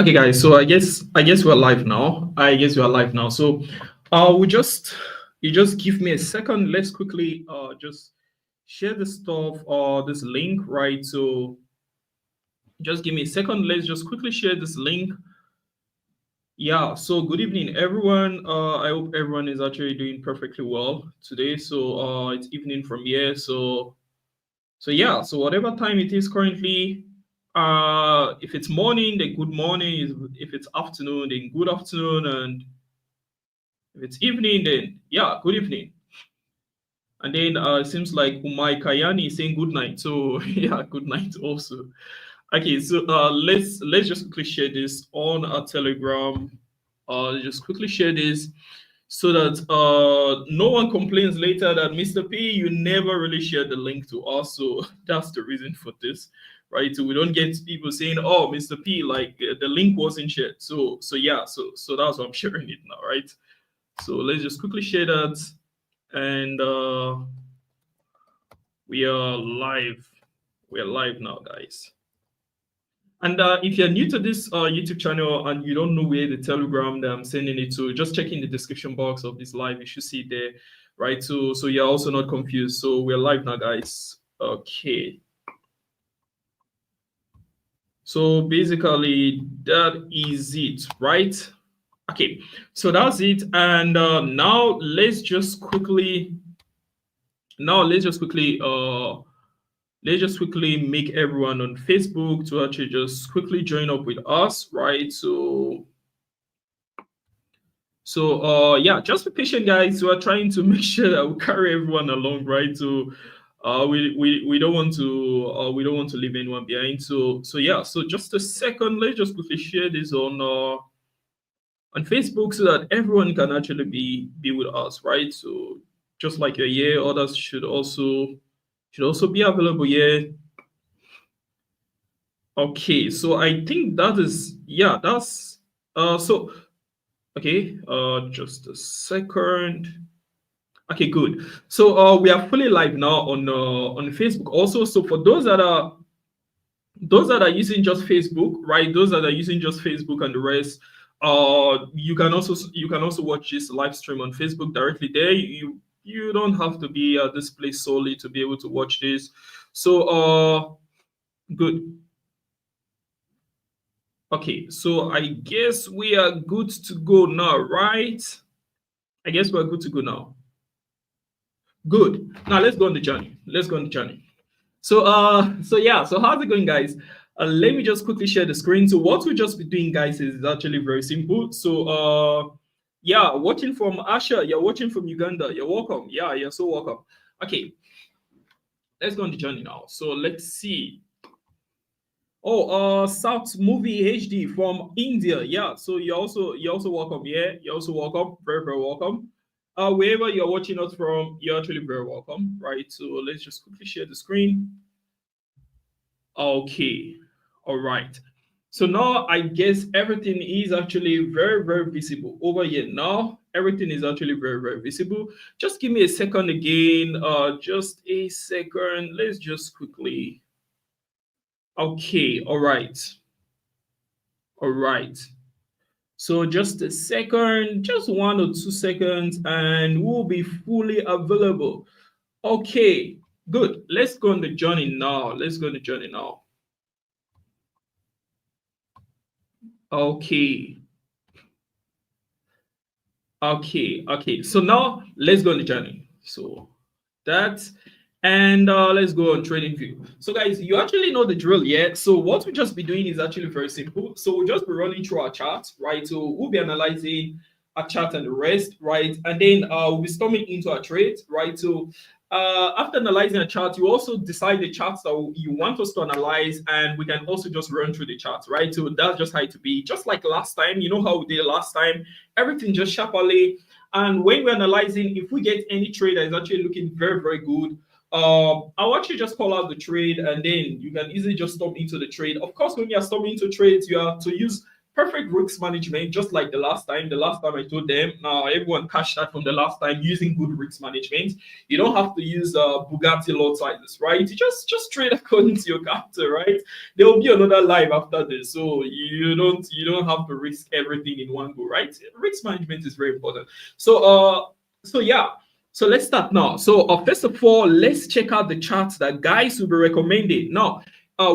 Okay, guys. So I guess we're live now. So, you just give me a second. Let's quickly just share the stuff or this link, right? So just give me a second. Let's just quickly share this link. Yeah. So good evening, everyone. I hope everyone is actually doing perfectly well today. So it's evening from here. So yeah. So whatever time it is currently, if it's morning, then good morning. If it's afternoon, then good afternoon, and if it's evening, then yeah, good evening. And then it seems like Umay Kayani is saying good night. So yeah, good night also. Okay, so let's just quickly share this on our Telegram. Just quickly share this so that no one complains later that Mr. P, you never really shared the link to us. So that's the reason for this, right? So we don't get people saying, "Oh, Mr. P, like the link wasn't shared." So yeah, so that's why I'm sharing it now, right? So let's just quickly share that, and we are live. We are live now, guys. And if you're new to this YouTube channel and you don't know where the Telegram that I'm sending it to, just check in the description box of this live. You should see it there, right? So you're also not confused. So we're live now, guys. Okay. So basically, that is it, right? Okay. So that's it. And now let's just quickly let's just quickly make everyone on Facebook to actually just quickly join up with us, right? So yeah, just be patient, guys. We are trying to make sure that we carry everyone along, right? So we don't want to leave anyone behind. So yeah, so just a second, let's just quickly share this on Facebook so that everyone can actually be with us, right? So just like you're here, others should also be available here. Okay, so I think that is, yeah, that's so okay, just a second. Okay, good. So we are fully live now on Facebook also. So for those that are using just Facebook, right? Those that are using just Facebook and the rest, you can also watch this live stream on Facebook directly there. You don't have to be at this place solely to be able to watch this. So good. Okay, so I guess we are good to go now, right? I guess we're good to go now. Good. Now let's go on the journey. So yeah, so how's it going, guys? Let me just quickly share the screen. So what we just be doing, guys, is actually very simple. So yeah, watching from Asha, you're watching from Uganda. You're welcome. Yeah, you're so welcome. Okay, let's go on the journey now. So let's see. Oh, South Movie HD from India. Yeah, so you're also welcome. Yeah, you're also welcome. Very, very welcome. Wherever you're watching us from, you're actually very welcome, right? So let's just quickly share the screen. Okay, all right. So now I guess everything is actually very, very visible over here. Now everything is actually very, very visible. Just give me a second again. Just a second. Let's just quickly. Okay, all right. All right. So just a second, just 1 or 2 seconds, and we'll be fully available. Okay, good. Let's go on the journey now. Okay. Okay. So now let's go on the journey. So that's and let's go on trading view. So guys, you actually know the drill, yeah? So what we just be doing is actually very simple. So we'll just be running through our chart, right? So we'll be analyzing our chart and the rest, right? And then we'll be storming into our trades, right? So after analyzing a chart, you also decide the charts that you want us to analyze, and we can also just run through the charts, right? So that's just how it to be. Just like last time, you know how we did last time, everything just sharply. And when we're analyzing, if we get any trade that is actually looking very, very good, I'll actually just call out the trade, and then you can easily just stop into the trade. Of course, when you're stopping into trades, you have to use perfect risk management, just like the last time. The last time I told them, now everyone cashed that from the last time using good risk management. You don't have to use Bugatti lot sizes, right? You just trade according to your capital, right? There will be another live after this, so you don't have to risk everything in one go, right? Risk management is very important. So yeah. So let's start now. So first of all, let's check out the charts that guys will be recommending. Now,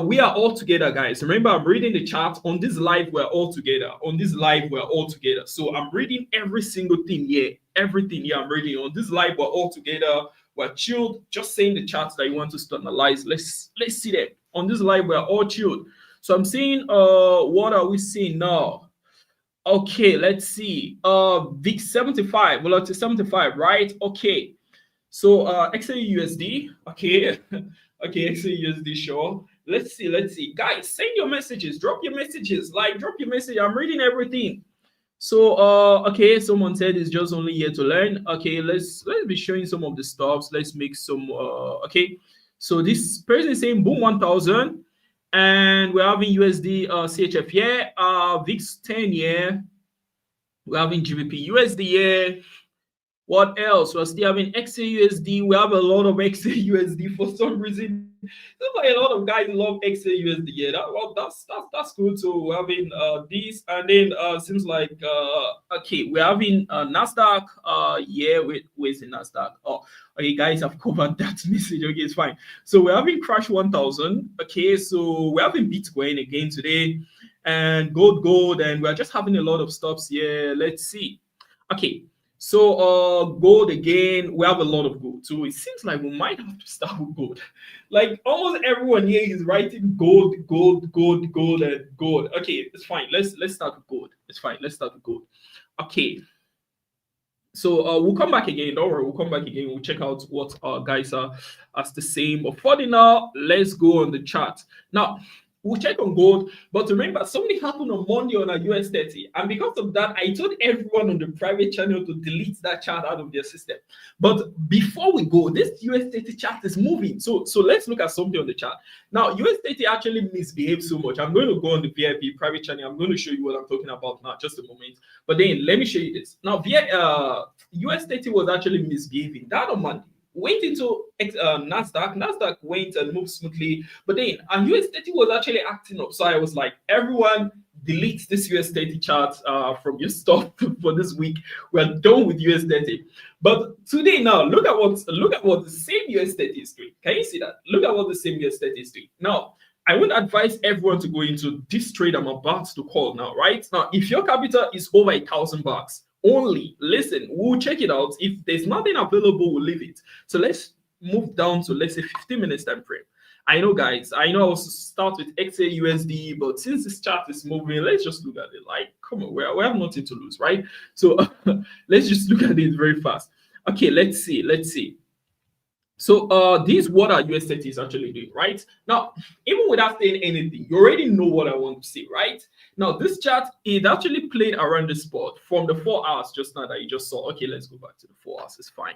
we are all together, guys. Remember, I'm reading the chart. On this live, we're all together. On this live, we're all together. So I'm reading every single thing here. Everything here I'm reading. On this live, we're all together. We're chilled. Just saying the charts that you want us to analyze. Let's see them. On this live, we're all chilled. So I'm saying, what are we seeing now? Okay, let's see. VIX 75, Volatility 75, right? Okay. So XAUSD, okay. Okay, XAUSD, sure. Let's see. Guys, send your messages, drop your messages, drop your message. I'm reading everything. So okay, someone said it's just only here to learn. Okay, let's be showing some of the stuffs. Let's make some okay. So this person is saying boom 1000. And we're having USD CHF here, VIX 10 here. We're having GBP USD here. What else? We're still having XAUSD. We have a lot of XAUSD for some reason. Seems like a lot of guys love XAUSD. Yeah, that's good. So we're having this, and then seems like okay, we're having nasdaq. Yeah, where's the nasdaq? Oh, okay, guys, I've covered that message. Okay, it's fine. So we're having crash 1000. Okay, so we're having Bitcoin again today, and gold, and we're just having a lot of stops here. Let's see. Okay. So gold again, we have a lot of gold. So it seems like we might have to start with gold. Like almost everyone here is writing gold, and gold. Okay, it's fine. Let's start with gold. It's fine. Let's start with gold. Okay. So we'll come back again. Don't worry, we'll come back again. We'll check out what our guys are as the same. But for now, let's go on the chart. Now, we'll check on gold, but remember, something happened on Monday on our US 30, and because of that, I told everyone on the private channel to delete that chart out of their system. But before we go, this US 30 chart is moving, so let's look at something on the chart. Now, US 30 actually misbehaved so much. I'm going to go on the VIP private channel. I'm going to show you what I'm talking about now, just a moment. But then let me show you this. Now, US 30 was actually misbehaving. That on Monday went into Nasdaq went and moved smoothly, but then US 30 was actually acting up. So I was like, everyone delete this US 30 chart from your stuff for this week. We're done with US 30. But today now, look at what the same US 30 is doing. Can you see that? Look at what the same US 30 is doing. Now, I would advise everyone to go into this trade I'm about to call now, right? Now, if your capital is over $1,000 only, listen, we'll check it out. If there's nothing available, we'll leave it. So let's move down to, let's say, 15 minutes time frame. I know, guys, I know I was start with XAUSD, but since this chart is moving, let's just look at it. Like, come on, we have nothing to lose, right? So let's just look at it very fast. Okay, let's see. So this is what our US 30 is actually doing, right? Now, even without saying anything, you already know what I want to see, right? Now, this chart, it actually played around the spot from the 4 hours just now that you just saw. Okay, let's go back to the 4 hours. It's fine.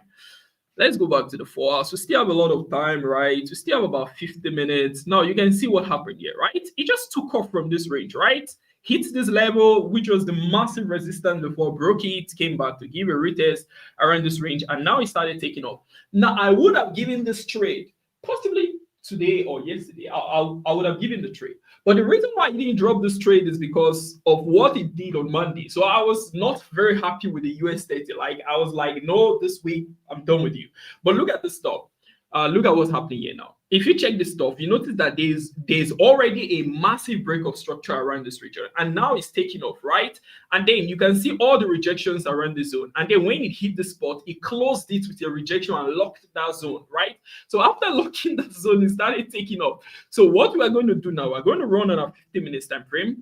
Let's go back to the 4 hours. We still have a lot of time, right? We still have about 50 minutes. Now, you can see what happened here, right? It just took off from this range, right? Hit this level, which was the massive resistance before, broke it, came back to give a retest around this range, and now it started taking off. Now, I would have given this trade possibly today or yesterday. I would have given the trade. But the reason why I didn't drop this trade is because of what it did on Monday. So I was not very happy with the US 30. Like, I was like, no, this week, I'm done with you. But look at the stuff. Look at what's happening here now. If you check this stuff, you notice that there's already a massive break of structure around this region, and now it's taking off, right? And then you can see all the rejections around the zone, and then when it hit the spot, it closed it with a rejection and locked that zone, right? So after locking that zone, it started taking off. So what we are going to do now, we're going to run on a 50 minutes time frame,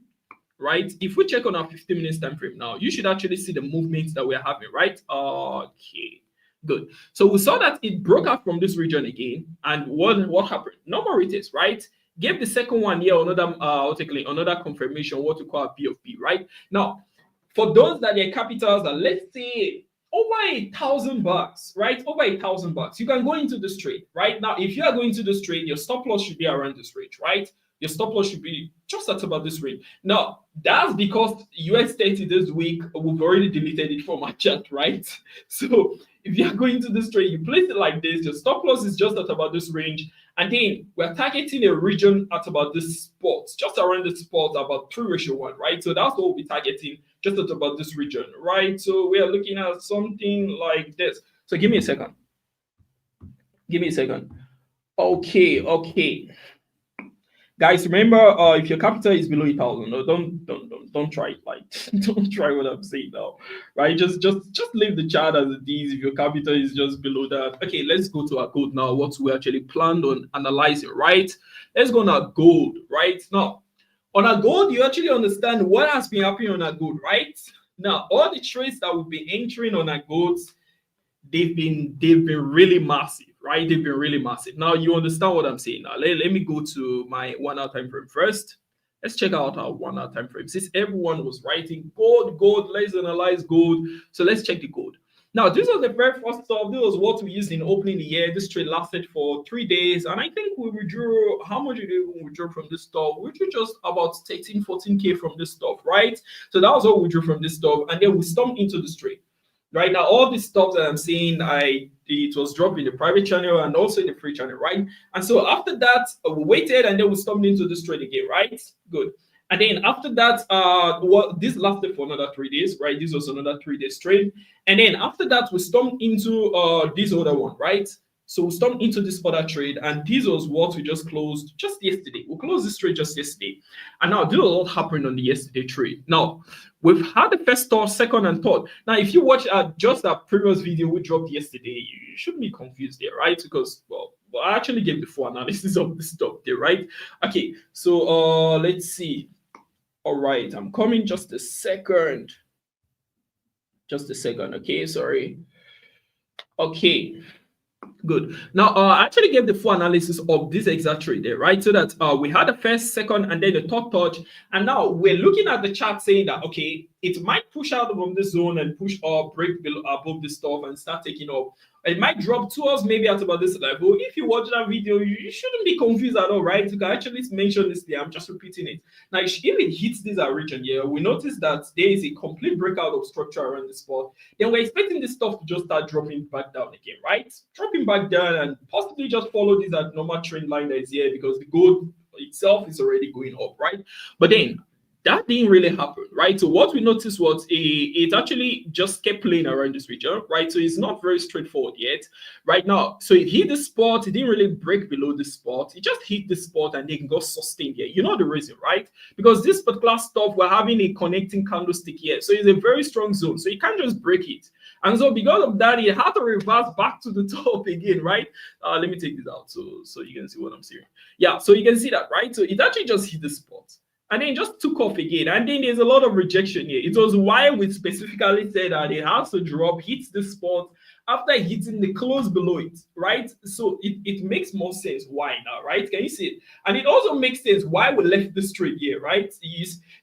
right? If we check on our 50 minutes time frame now, you should actually see the movements that we're having, right? Okay. Good. So we saw that it broke out from this region again, and what happened? No more retest, right? Gave the second one here another confirmation, what we call a P of P, right? Now, for those that their capitals are, let's say, over $1,000, right? Over $1,000, you can go into this trade right now. If you are going to this trade, your stop loss should be around this range, right? your stop loss should be just at about this range. Now, that's because US 30 this week, we've already deleted it from our chart, right? So if you're going to this trade, you place it like this, your stop loss is just at about this range. And then we're targeting a region at about this spot, just around this spot, about 3:1, right? So that's what we'll be targeting, just at about this region, right? So we are looking at something like this. So give me a second. Give me a second. Okay. Guys, remember, if your capital is below 1,000, no, don't try it. Like, don't try what I'm saying now, right? Just leave the chart as it is. If your capital is just below that, okay. Let's go to our gold now. What we actually planned on analyzing, right? Let's go on our gold, right? Now, on our gold, you actually understand what has been happening on our gold, right? Now, all the trades that we've been entering on our golds, they've been really massive, right? They've been really massive. Now you understand what I'm saying. Now let me go to my 1 hour time frame first. Let's check out our 1 hour time frame. Since everyone was writing gold, let's analyze gold. So let's check the gold. Now this was the very first stuff. This was what we used in opening the year. This trade lasted for 3 days, and I think we withdrew. How much did we withdraw from this stuff? We withdrew just about 13-14K from this stuff, right? So that was what we withdrew from this stuff, and then we stumped into this trade. Right now, all the stuff that I'm saying, it was dropped in the private channel and also in the free channel, right? And so after that, we waited and then we stopped into this trade again, right? Good. And then after that, this lasted for another 3 days, right? This was another 3 days trade. And then after that, we stomped into this other one, right? So we stomped into this other trade, and this was what we just closed just yesterday. We closed this trade just yesterday. And now this was what happened on the yesterday trade. Now, we've had the first thought, second, and third. Now, if you watch just that previous video we dropped yesterday, you shouldn't be confused there, right? Because, well, I actually gave the full analysis of this stuff there, right? Okay, so let's see. All right, I'm coming just a second. Just a second, okay? Sorry. Okay. Good. Now, I actually gave the full analysis of this exact trade there, right? So that we had the first, second, and then the third touch. And now we're looking at the chart saying that, okay, it might push out from this zone and push up, break below, above this stuff and start taking off. It might drop towards maybe at about this level. If you watch that video, you shouldn't be confused at all, right? You can actually mention this there. I'm just repeating it. Now, if it hits this region here, we notice that there is a complete breakout of structure around the spot. Then we're expecting this stuff to just start dropping back down again, right? Dropping back down and possibly just follow this at normal trend line that is here, because the gold itself is already going up, right? But then that didn't really happen, right? So what we noticed was it actually just kept playing around this region, right? So it's not very straightforward yet, right now. So it hit the spot, it didn't really break below the spot, it just hit the spot and then got sustained here. You know the reason, right? Because this particular stuff, we're having a connecting candlestick here, so it's a very strong zone, so you can't just break it. And so because of that, it had to reverse back to the top again, right? Let me take this out so you can see what I'm saying. Yeah, so you can see that, right? So it actually just hit the spot and then just took off again. And then there's a lot of rejection here. It was why we specifically said that it has to drop, hits the spot after hitting the close below it, right? So it makes more sense why now, right? Can you see it? And it also makes sense why we left this trade here, right?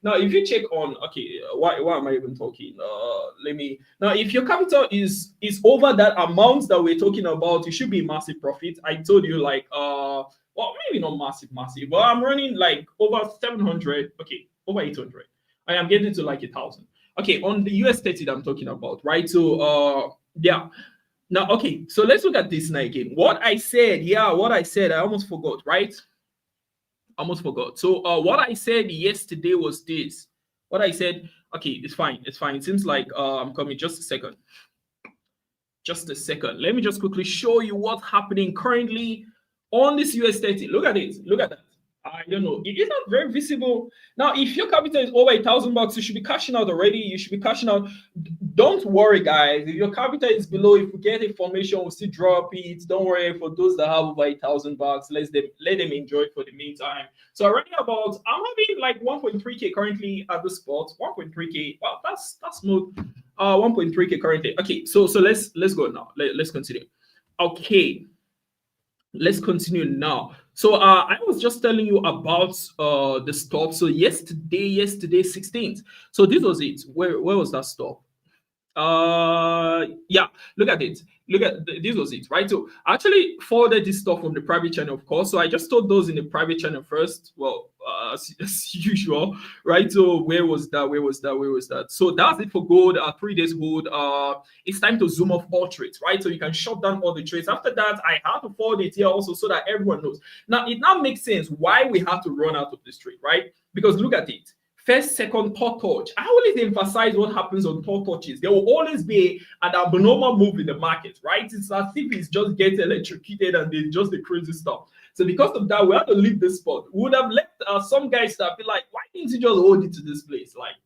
Now, if you check on, okay, why am I even talking? Now, if your capital is over that amount that we're talking about, you should be massive profit. I told you, like, well, maybe not massive, but I'm running like over 700, okay, over 800. I am getting to like 1,000. Okay, on the US 30 that I'm talking about, right? So, yeah. Now, okay, so let's look at this now again. What I said, I almost forgot, right? Almost forgot. So, what I said yesterday was this. What I said, okay, it's fine. It seems like I'm coming. Just a second. Let me just quickly show you what's happening currently on this US 30. Look at it. Look at that. I don't know. It is not very visible. Now, if your capital is over $1,000, you should be cashing out already. You should be cashing out. Don't worry, guys. If your capital is below, if we get information, we'll still drop it. Don't worry. For those that have over $1,000, let them enjoy it for the meantime. So already I'm having like 1.3K currently at the spot. 1.3K. Wow, that's smooth. 1.3K currently. Okay, so let's go now. Let's continue. Okay. Let's continue now. So I was just telling you about the stop. So yesterday 16th. So this was it. Where was that stop? Yeah, look at it. This was it, right? So I actually forwarded this stuff from the private channel, of course. So I just told those in the private channel first. Well, as usual, right? So where was that? Where was that? Where was that? So that's it for gold. 3 days hold. It's time to zoom off all trades, right? So you can shut down all the trades. After that, I have to forward it here also so that everyone knows. Now it now makes sense why we have to run out of this trade, right? Because look at it. First, second, third touch. I always emphasize what happens on third touches. There will always be an abnormal move in the market, right? It's as if it's just getting electrocuted and it's just the crazy stuff. So because of that, we have to leave this spot. We would have left some guys that be like, why didn't you just hold it to this place? Like,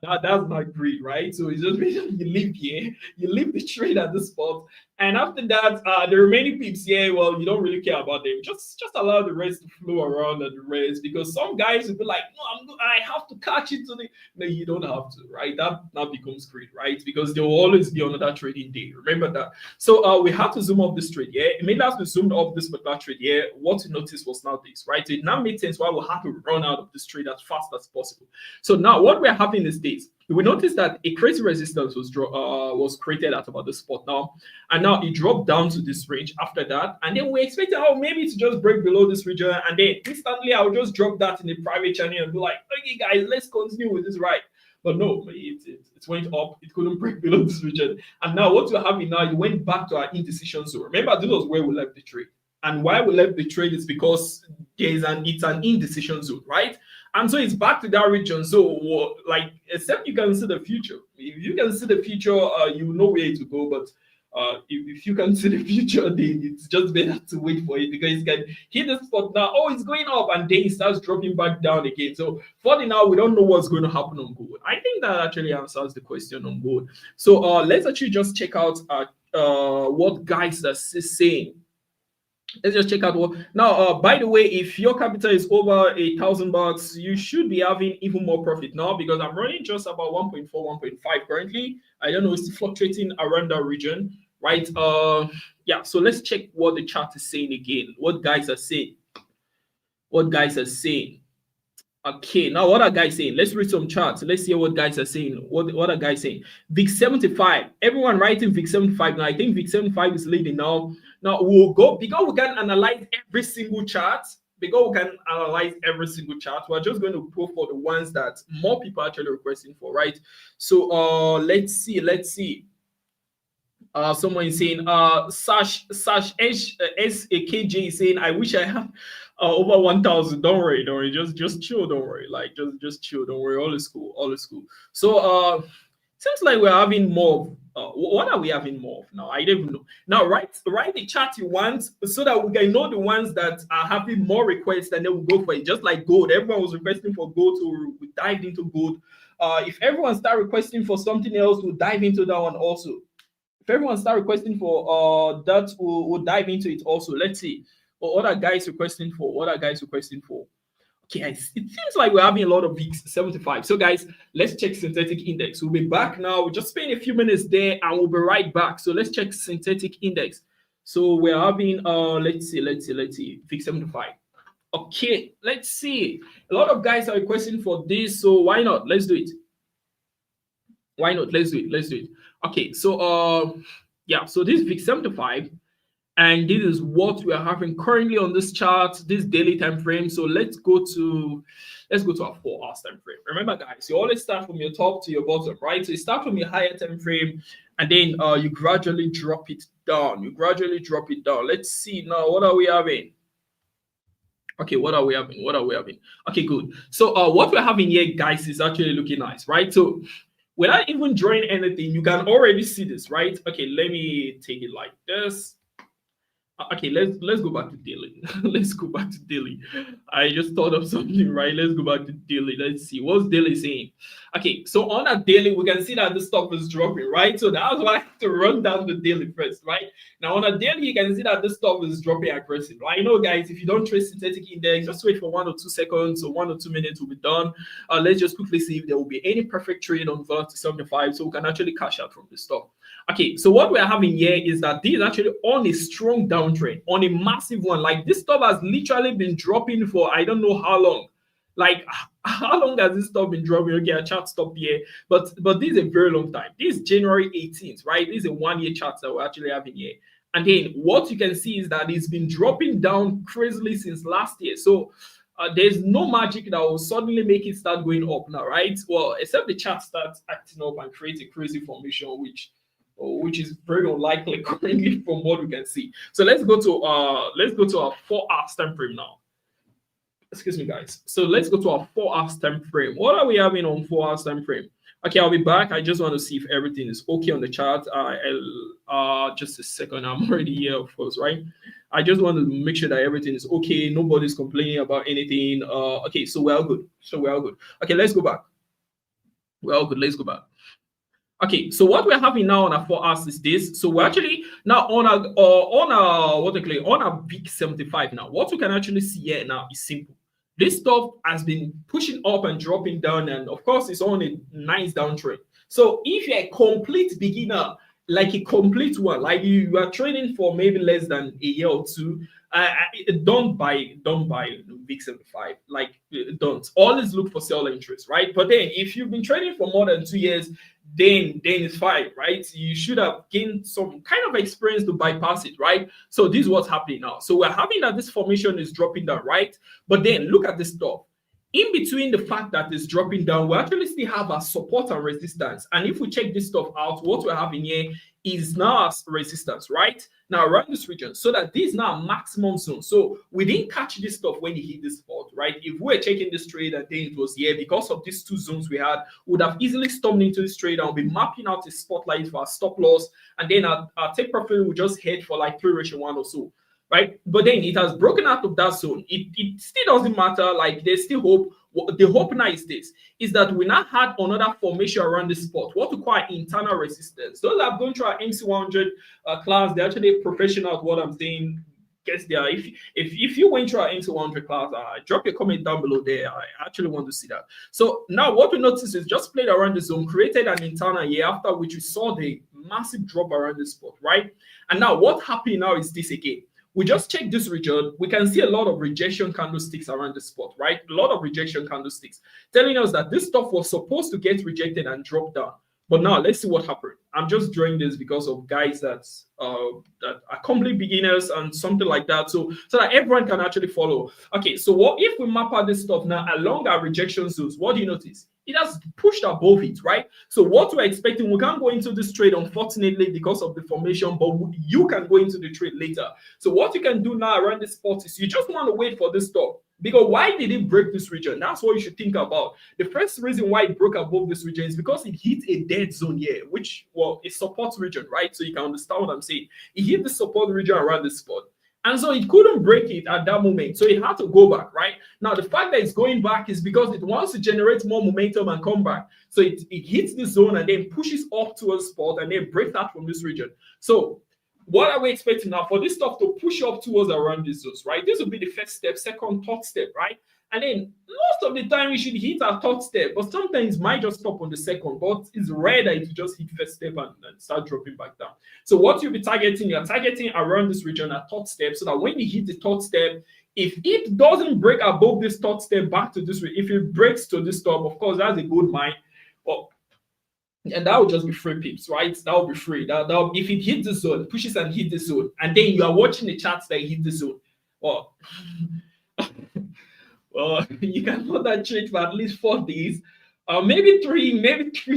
that's not greed, right? So it's just basically you leave here, you leave the trade at this spot, and after that, the remaining pips here, well, you don't really care about them. Just allow the rest to flow around at the rest, because some guys will be like, no, I have to catch it to the. No, you don't have to, right? That becomes greed, right? Because there will always be another trading day. Remember that. So we have to zoom off this trade here. Immediately as we zoomed off this particular trade here, what you notice was now this, right? So it now makes sense why we have to run out of this trade as fast as possible. So now what we're having is this. We noticed that a crazy resistance was created at about the spot now, and now it dropped down to this range after that, and then we expected, oh, maybe to just break below this region, and then instantly I'll just drop that in the private channel and be like, okay guys, let's continue with this ride. But no, it went up, it couldn't break below this region, and now what we're having now, it went back to our indecision zone. Remember, this was where we left the trade, and why we left the trade is because it's an indecision zone, right? And so it's back to that region. So, like, except you can see the future. If you can see the future, you know where to go. But if you can see the future, then it's just better to wait for it, because it can hit the spot now. Oh, it's going up, and then it starts dropping back down again. So for now, we don't know what's going to happen on gold. I think that actually answers the question on gold. So let's actually just check out what guys are saying. Let's just check out what now. By the way, if your capital is over $1,000, you should be having even more profit now, because I'm running just about 1.4, 1.5 currently. I don't know, it's fluctuating around that region, right? Yeah. So let's check what the chart is saying again. What guys are saying? What guys are saying? Okay, now what are guys saying? Let's read some charts. Let's hear what guys are saying. What are guys saying? VIX 75. Everyone writing VIX 75 now. I think VIX 75 is leading now. Now we'll go, because we can analyze every single chart. We're just going to go for the ones that more people are actually requesting for, right? So let's see. Someone is saying Sash SAKJ is saying, I wish I had over 1,000. Don't worry, just chill, don't worry, like just chill, don't worry, all is cool. So seems like we're having more. What are we having more of now? I don't even know. Now write the chart you want, so that we can know the ones that are having more requests, and then we'll go for it. Just like gold, everyone was requesting for gold, so we dived into gold. If everyone start requesting for something else, we'll dive into that one also. If everyone start requesting for that, we'll dive into it also. Let's see. What are guys requesting for? Okay, it seems like we're having a lot of VIX 75. So guys, let's check synthetic index. We'll be back now. We'll just spend a few minutes there and we'll be right back. So let's check synthetic index. So we're having let's see VIX 75. Okay, let's see. A lot of guys are requesting for this, so why not? Let's do it. Let's do it. Okay, so yeah, so this is VIX 75. And this is what we are having currently on this chart, this daily time frame. So let's go to our 4 hours time frame. Remember, guys, you always start from your top to your bottom, right? So you start from your higher time frame, and then you gradually drop it down. Let's see now, what are we having? Okay, what are we having? Okay, good. So what we're having here, guys, is actually looking nice, right? So without even drawing anything, you can already see this, right? Okay, let me take it like this. Okay, let's go back to daily. I just thought of something, right? Let's go back to daily. Let's see what's daily saying. Okay, so on that daily, we can see that the stuff is dropping, right? So that's why I have to run down the daily first, right? Now on a daily, you can see that this stuff is dropping aggressive. I know, guys, if you don't trade synthetic index, just wait for 1 or 2 seconds or 1 or 2 minutes will be done. Let's just quickly see if there will be any perfect trade on Volatility 75, so we can actually cash out from this stuff. Okay, so what we're having here is that this is actually on a strong downtrend, on a massive one. Like, this stuff has literally been dropping for I don't know how long. Like, how long has this stuff been dropping? Okay, a chart stop here, but this is a very long time. This is January 18th, right? This is a 1 year chart that we're actually having here. And then what you can see is that it's been dropping down crazily since last year. So there's no magic that will suddenly make it start going up now, right? Well, except the chart starts acting up and creates a crazy formation, which is very unlikely currently from what we can see. So let's go to our 4 hours time frame now. Excuse me, guys. So let's go to our 4 hours time frame. What are we having on 4 hours time frame? Okay, I'll be back. I just want to see if everything is okay on the chart. Just a second. I'm already here, of course, right? I just want to make sure that everything is okay. Nobody's complaining about anything. Okay, so we're all good. Okay, let's go back. We're all good. Let's go back. Okay, so what we're having now on our 4 hours is this. So we're actually now on a big 75 now. What we can actually see here now is simple. This stuff has been pushing up and dropping down, and of course, it's on a nice downtrend. So if you're a complete beginner, like a complete one, like you are trading for maybe less than a year or two, don't buy big 75. Like, don't. Always look for sell interest, right? But then if you've been trading for more than 2 years, then it's fine, right? You should have gained some kind of experience to bypass it, right? So this is what's happening now. So we're having that this formation is dropping down, right? But then look at this stuff. In between the fact that it's dropping down, we actually still have a support and resistance. And if we check this stuff out, what we're having here is now as resistance, right? Now around this region, so that this is now a maximum zone. So we didn't catch this stuff when it hit this spot, right? If we were checking this trade and then it was here, because of these 2 zones we had, would have easily stormed into this trade and we'll be mapping out a spotlight for our stop loss, and then our take profit will just head for like 3:1 or so. Right, but then it has broken out of that zone. It still doesn't matter. Like, there's still hope. The hope now is this: is that we now had another formation around this spot. What we call internal resistance. Those that have gone through our MC100 class, they're actually professional at what I'm saying. Guess there. If you went through our MC100 class, drop your comment down below there. I actually want to see that. So now what we noticed is just played around the zone, created an internal here, after which we saw the massive drop around this spot, right? And now what happened now is this again. We just check this region. We can see a lot of rejection candlesticks around the spot, right? A lot of rejection candlesticks telling us that this stuff was supposed to get rejected and drop down. But now let's see what happened. I'm just drawing this because of guys that are complete beginners and something like that, so that everyone can actually follow. Okay, so what if we map out this stuff now along our rejection zones? What do you notice? It has pushed above it, right? So what we're expecting, we can't go into this trade, unfortunately, because of the formation, but you can go into the trade later. So what you can do now around this spot is you just want to wait for this stuff. Because why did it break this region? That's what you should think about. The first reason why it broke above this region is because it hit a dead zone here, which, well, a support region, right? So you can understand what I'm saying. It hit the support region around this spot. And so it couldn't break it at that moment. So it had to go back, right? Now, the fact that it's going back is because it wants to generate more momentum and come back. So it hits the zone and then pushes up to a spot and then breaks out from this region. So what are we expecting now? For this stuff to push up towards around these zones, right? This will be the first step, second, third step, right? And then most of the time we should hit our third step, but sometimes it might just stop on the second, but it's rare that it just hit first step and start dropping back down. So what you'll be targeting, you're targeting around this region at third step, so that when you hit the third step, if it doesn't break above this third step back to this way, if it breaks to this top, of course, that's a good mine. Well, and that would just be free pips, right? That would be free. That if it hits the zone, pushes and hit the zone, and then you are watching the charts that hit the zone, well, well, you can hold that trade for at least 4 days, maybe three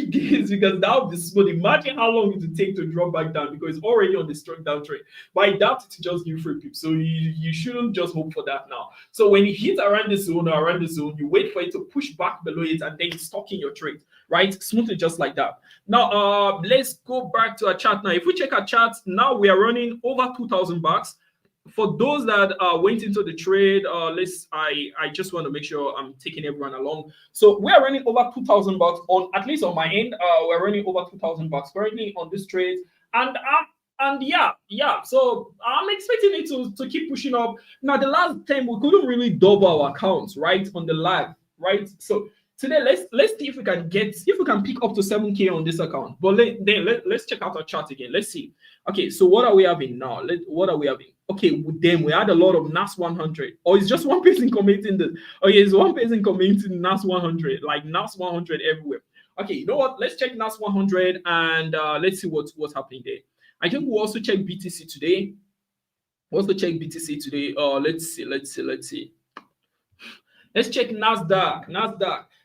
days, because that would be smooth. Imagine how long it would take to drop back down, because it's already on the strong downtrend. But I doubt it to just give free pips, so you shouldn't just hope for that now. So when you hit around the zone, you wait for it to push back below it, and then stock in your trade, right? Smoothly, just like that. Now, let's go back to our chart now. If we check our charts, now we are running over 2,000 bucks. For those that went into the trade, I just want to make sure I'm taking everyone along. So we are running over 2,000 bucks on, at least on my end. We're running over 2,000 bucks currently on this trade, and yeah. So I'm expecting it to keep pushing up. Now, the last time we couldn't really double our accounts, right, on the lag, right? So today, let's see if we can pick up to 7K on this account. But let's check out our chart again. Let's see. Okay, so what are we having now? What are we having? Okay, then we had a lot of NAS 100. Or it's just one person commenting this. Okay, it's one person commenting NAS 100, like NAS 100 everywhere. Okay, you know what? Let's check NAS 100 and let's see what's happening there. I think we'll also check BTC today. We'll also check BTC today. Let's see. Let's check Nasdaq.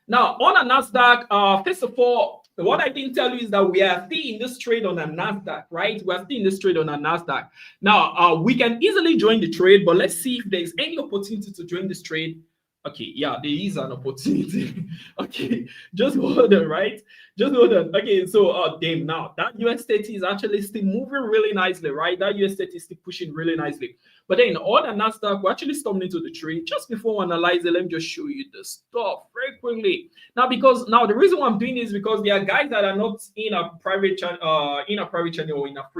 Now on a Nasdaq, first of all, what I didn't tell you is that we are still in this trade on a Nasdaq, right? We are still in this trade on a Nasdaq. Now we can easily join the trade, but let's see if there is any opportunity to join this trade. Okay, yeah, there is an opportunity. Okay, just hold on, right? Just hold on. Okay, so damn, now that US 30 is actually still moving really nicely, right? That US 30 is still pushing really nicely. But then on the Nasdaq, we actually stopped into the trade. Just before we analyze it, let me just show you the stuff very quickly. Now, because now the reason why I'm doing this is because there are guys that are not in a private channel, or in a free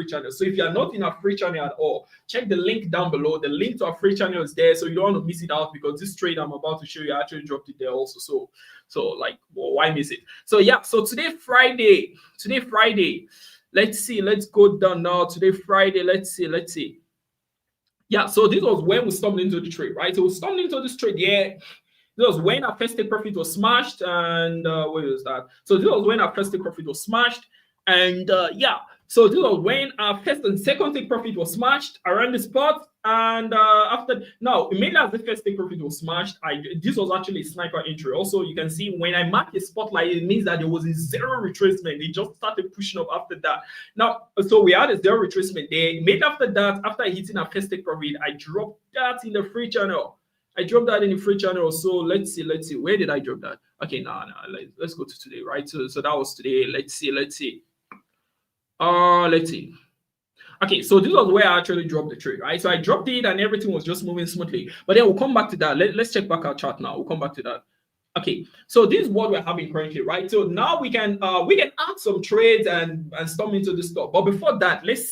channel. So if you are not in a free channel at all, check the link down below. The link to our free channel is there, so you don't want to miss it out, because this trade I'm about to show you, I actually dropped it there also. So like, well, why miss it? So yeah, so today Friday. Let's see, let's go down now. Today Friday, let's see. Yeah, so this was when we stopped into the trade, right? So we stopped into this trade, yeah. This was when our first take profit was smashed, and what was that? So this was when our first take profit was smashed, and yeah. So this was when our first and second take profit was smashed around the spot, and after now, immediately as the first take profit was smashed, this was actually a sniper entry. Also, you can see when I mark a spotlight, it means that there was a zero retracement. It just started pushing up after that. Now, so we had a zero retracement there. Immediately after that, after hitting our first take profit, I dropped that in the free channel. So let's see. Where did I drop that? Okay, no. Let's go to today, right? So that was today. Let's see. Let's see. Okay, so this was where I actually dropped the trade, right? So I dropped it and everything was just moving smoothly. But then we'll come back to that. Let's check back our chart now. We'll come back to that. Okay, so this is what we're having currently, right? So now we can add some trades and storm into the stock. But before that, let's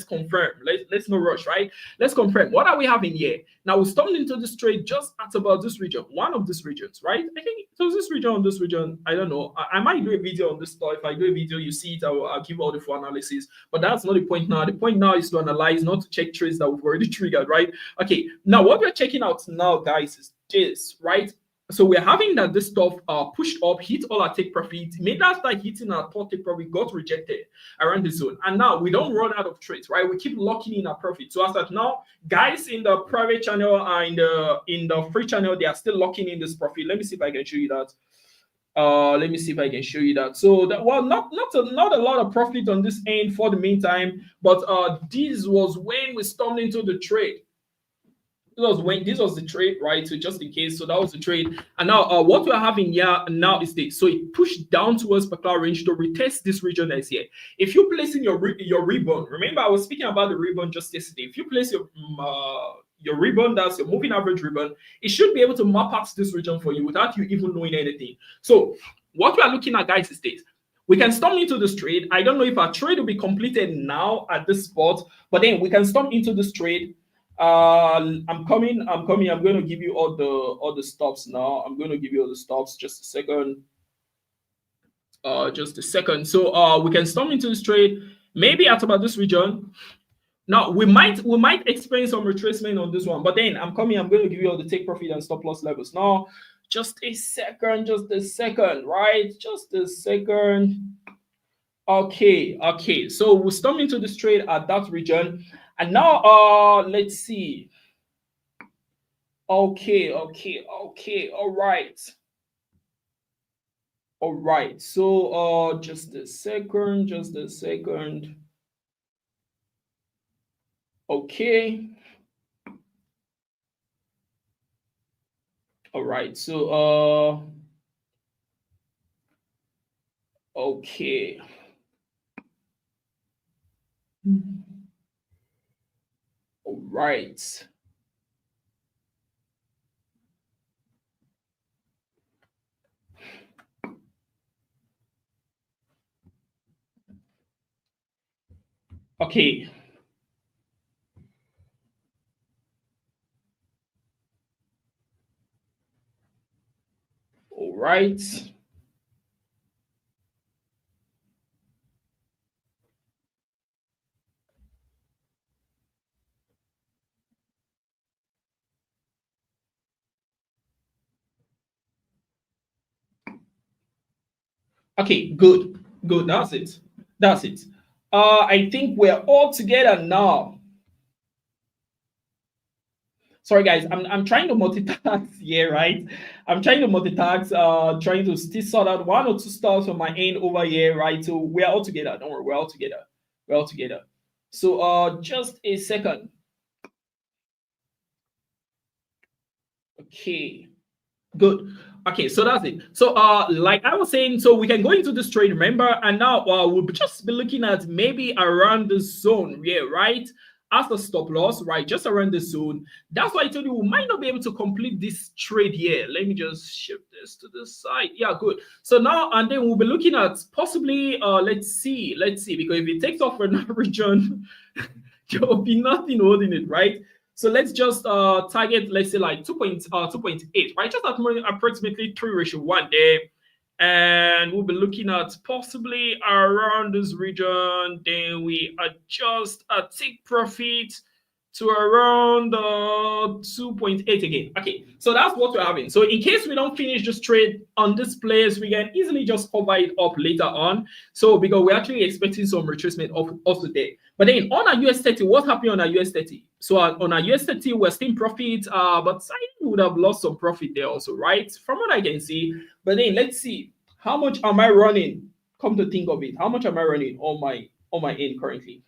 confirm. Let's no rush, right? Let's confirm. What are we having here? Now we stormed into this trade just at about this region, one of these regions, right? I think so. This region. I don't know. I might do a video on this stock. If I do a video, you see it. I'll give all the full analysis. But that's not the point now. The point now is to analyze, not to check trades that we've already triggered, right? Okay. Now what we're checking out now, guys, is this, right? So we're having that this stuff pushed up, hit all our take profit, made us start hitting our top take profit, got rejected around the zone. And now we don't run out of trades, right? We keep locking in our profit. So as that now, guys in the private channel and in the free channel, they are still locking in this profit. Let me see if I can show you that. So that, well, not a lot of profit on this end for the meantime, but this was when we stormed into the trade. This was the trade, right? So just in case, so that was the trade. And now what we're having here now is this. So it pushed down towards particular range to retest this region that's here. If you place in your rebound, remember I was speaking about the rebound just yesterday. If you place your rebound, that's your moving average rebound, it should be able to map out this region for you without you even knowing anything. So what we are looking at, guys, is this. We can storm into this trade. I don't know if our trade will be completed now at this spot, but then we can storm into this trade. I'm coming. I'm going to give you all the stops now. I'm going to give you all the stops. Just a second. So we can storm into this trade maybe at about this region. Now we might experience some retracement on this one, but then I'm going to give you all the take profit and stop loss levels. Now, just a second, right? Just a second. Okay. So we'll storm into this trade at that region. And now let's see. Okay. All right. So just a second. Okay. All right. So okay. All right. Okay. All right. Okay, good. Good. That's it. That's it. I think we're all together now. Sorry guys, I'm trying to multitask here, right? I'm trying to multitask, trying to still sort out one or two stars from my end over here, right? So we're all together. Don't worry, we're all together. We're all together. So just a second. Okay. Good. Okay, so that's it. So like I was saying, so we can go into this trade, remember, and now we'll just be looking at maybe around the zone, yeah, right? As a stop loss, right? Just around the zone. That's why I told you we might not be able to complete this trade here. Let me just shift this to the side. Yeah, good. So now and then we'll be looking at possibly let's see, because if it takes off for another region, there will be nothing holding it, right? So let's just target, let's say like 2.8, right? Just approximately 3:1 there. And we'll be looking at possibly around this region. Then we adjust take profit to around 2.8 again. Okay, so that's what we're having. So in case we don't finish this trade on this place, we can easily just cover it up later on. So because we're actually expecting some retracement of also there. But then on our US30, what's happening on our US30? So on our US30, we're still in profit, but I would have lost some profit there also, right? From what I can see. But then let's see, how much am I running? Come to think of it, how much am I running on my end currently?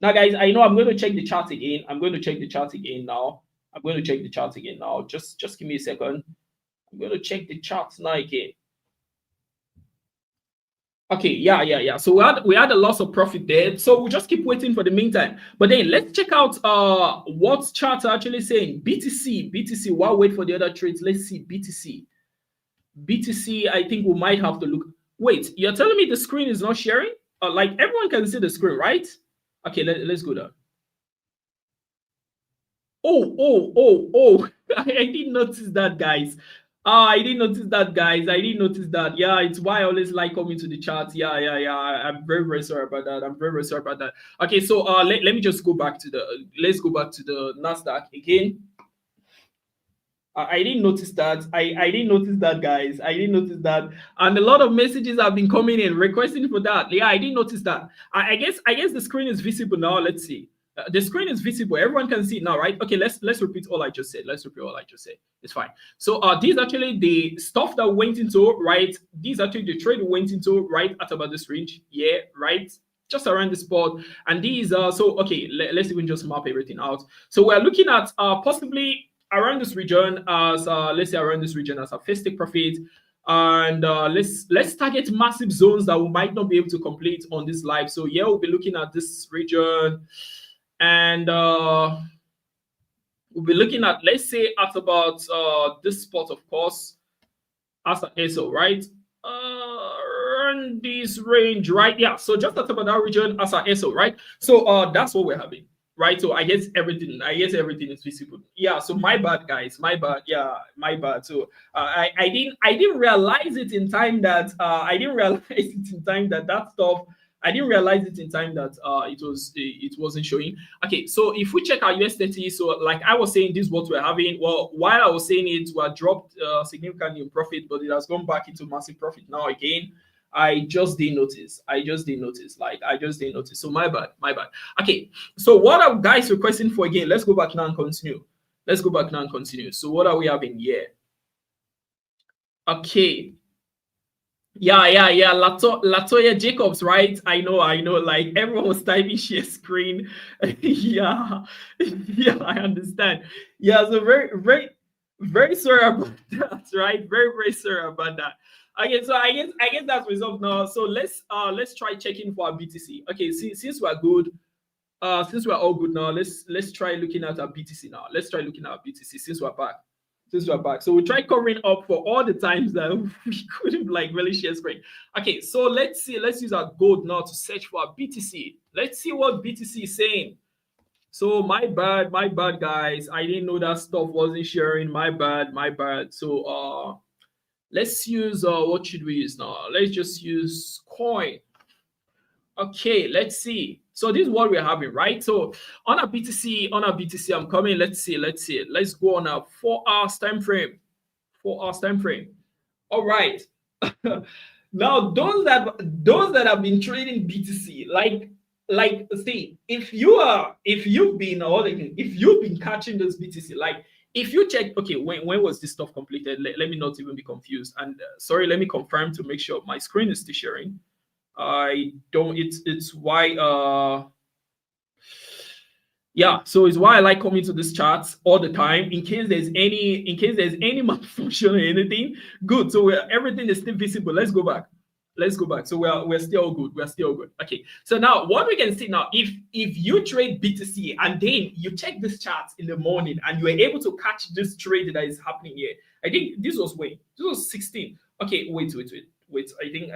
Now, guys, I know I'm going to check the chart again. I'm going to check the chart again now. I'm going to check the chart again now. Just give me a second. I'm going to check the charts now again. Okay, yeah. So we had a loss of profit there. So we'll just keep waiting for the meantime. But then let's check out what charts are actually saying. BTC, while wait for the other trades, let's see BTC. BTC, I think we might have to look. Wait, you're telling me the screen is not sharing? Like everyone can see the screen, right? Okay, let's go there. Oh. I didn't notice that, guys. I didn't notice that, guys. I didn't notice that. Yeah, it's why I always like coming to the chat. Yeah. I'm very sorry about that. I'm very sorry about that. Okay, so let me just go back to let's go back to the NASDAQ again. I didn't notice that. I didn't notice that, guys. I didn't notice that. And a lot of messages have been coming in requesting for that. Yeah, I didn't notice that. I guess the screen is visible now. Let's see. The screen is visible. Everyone can see it now, right? Okay, let's repeat all I just said. Let's repeat all I just said. It's fine. So these actually the stuff that went into, right? These actually the trade went into right at about this range. Yeah, right? Just around the spot. And these are so okay, let's even just map everything out. So we're looking at possibly around this region as let's say around this region as a first take profit, and let's target massive zones that we might not be able to complete on this live. So yeah, we'll be looking at this region, and we'll be looking at, let's say, at about this spot, of course, as an SO, right? Around this range, right? Yeah, so just at about that region as an SO, right? So that's what we're having. Right, so I guess everything is visible. Yeah, so my bad, guys, my bad. Yeah, my bad. So I didn't realize it in time that that stuff. I didn't realize it in time that it wasn't showing. Okay, so if we check our US30, so like I was saying, this is what we're having. Well, while I was saying it, we dropped significantly in profit, but it has gone back into massive profit now again. I just didn't notice. So my bad. Okay, so what are guys requesting for again? Let's go back now and continue. So what are we having here? Okay. Yeah. Latoya Jacobs, right? I know. Like everyone was typing share screen. yeah, I understand. Yeah, so very sorry about that, right? Very sorry about that. Okay, so I guess that's resolved now. So let's try checking for our BTC. Okay, since we're good, since we're all good now, let's try looking at our BTC now. Let's try looking at our BTC since we're back. So we try covering up for all the times that we couldn't like really share screen. Okay, so let's use our gold now to search for our BTC. Let's see what BTC is saying. So my bad, guys. I didn't know that stuff wasn't sharing. My bad. So let's use what should we use now? Let's just use coin. Okay, let's see. So this is what we're having, right? So on our BTC, I'm coming. Let's see. Let's go on a 4 hours time frame. 4 hours time frame. All right. Now, those that have been trading BTC, like see, if you've been catching this BTC, like if you check, okay, when was this stuff completed? Let me not even be confused. And sorry, let me confirm to make sure my screen is still sharing. I don't. It's why yeah, so it's why I like coming to this chart all the time in case there's any malfunction or anything. Good. So everything is still visible. Let's go back. So we're still good. We're still good. Okay. So now what we can see now, if you trade BTC and then you check this chart in the morning and you were able to catch this trade that is happening here. I think this was when? This was 16. Okay, wait. I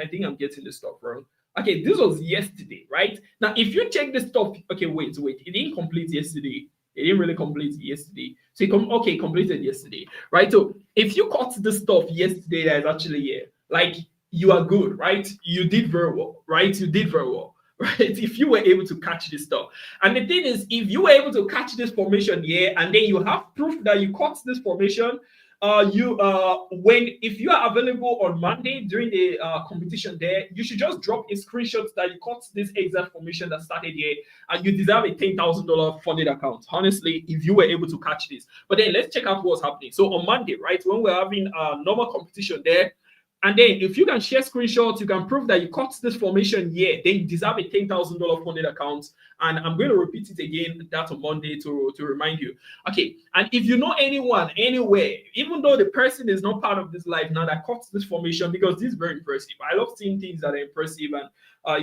think I'm getting this stuff wrong. Okay, this was yesterday, right? Now, if you check this stuff, okay, wait. It didn't complete yesterday. It didn't really complete yesterday. So it completed yesterday, right? So if you caught this stuff yesterday that is actually here, like you are good, right? You did very well, right? You did very well, right? If you were able to catch this stuff. And the thing is, if you were able to catch this formation here, and then you have proof that you caught this formation, if you are available on Monday during the competition there, you should just drop a screenshot that you caught this exact formation that started here, and you deserve a $10,000 funded account. Honestly, if you were able to catch this. But then let's check out what's happening. So on Monday, right, when we're having a normal competition there, and then if you can share screenshots, you can prove that you caught this formation here, then you deserve a $10,000 funded account. And I'm going to repeat it again, that on Monday to remind you. Okay, and if you know anyone, anywhere, even though the person is not part of this live now that caught this formation, because this is very impressive. I love seeing things that are impressive, and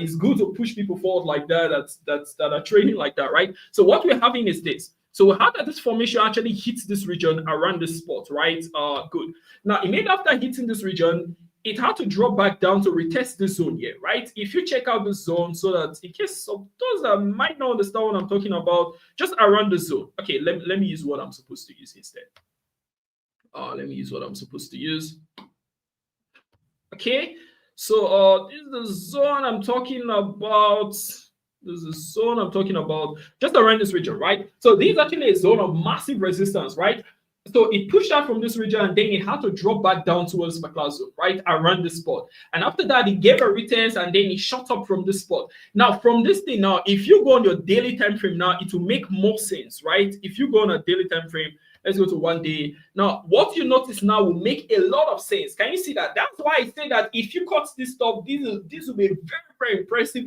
it's good to push people forward like that that are trading like that, right? So what we're having is this. So we have that this formation actually hits this region around this spot, right? Good. Now, immediately after hitting this region, it had to drop back down to retest this zone here, right? If you check out this zone, so that in case of those that might not understand what I'm talking about, just around the zone. Okay, let me use what I'm supposed to use instead. Let me use what I'm supposed to use. Okay, so this is the zone I'm talking about. This is the zone I'm talking about, just around this region, right? So this is actually a zone of massive resistance, right? So it pushed out from this region and then it had to drop back down towards Backtesting zone, right around this spot. And after that, it gave a retest and then it shot up from this spot. Now, from this thing now, if you go on your daily time frame now, it will make more sense, right? If you go on a daily time frame, let's go to 1 day. Now, what you notice now will make a lot of sense. Can you see that? That's why I say that if you cut this stuff, this will be very, very impressive.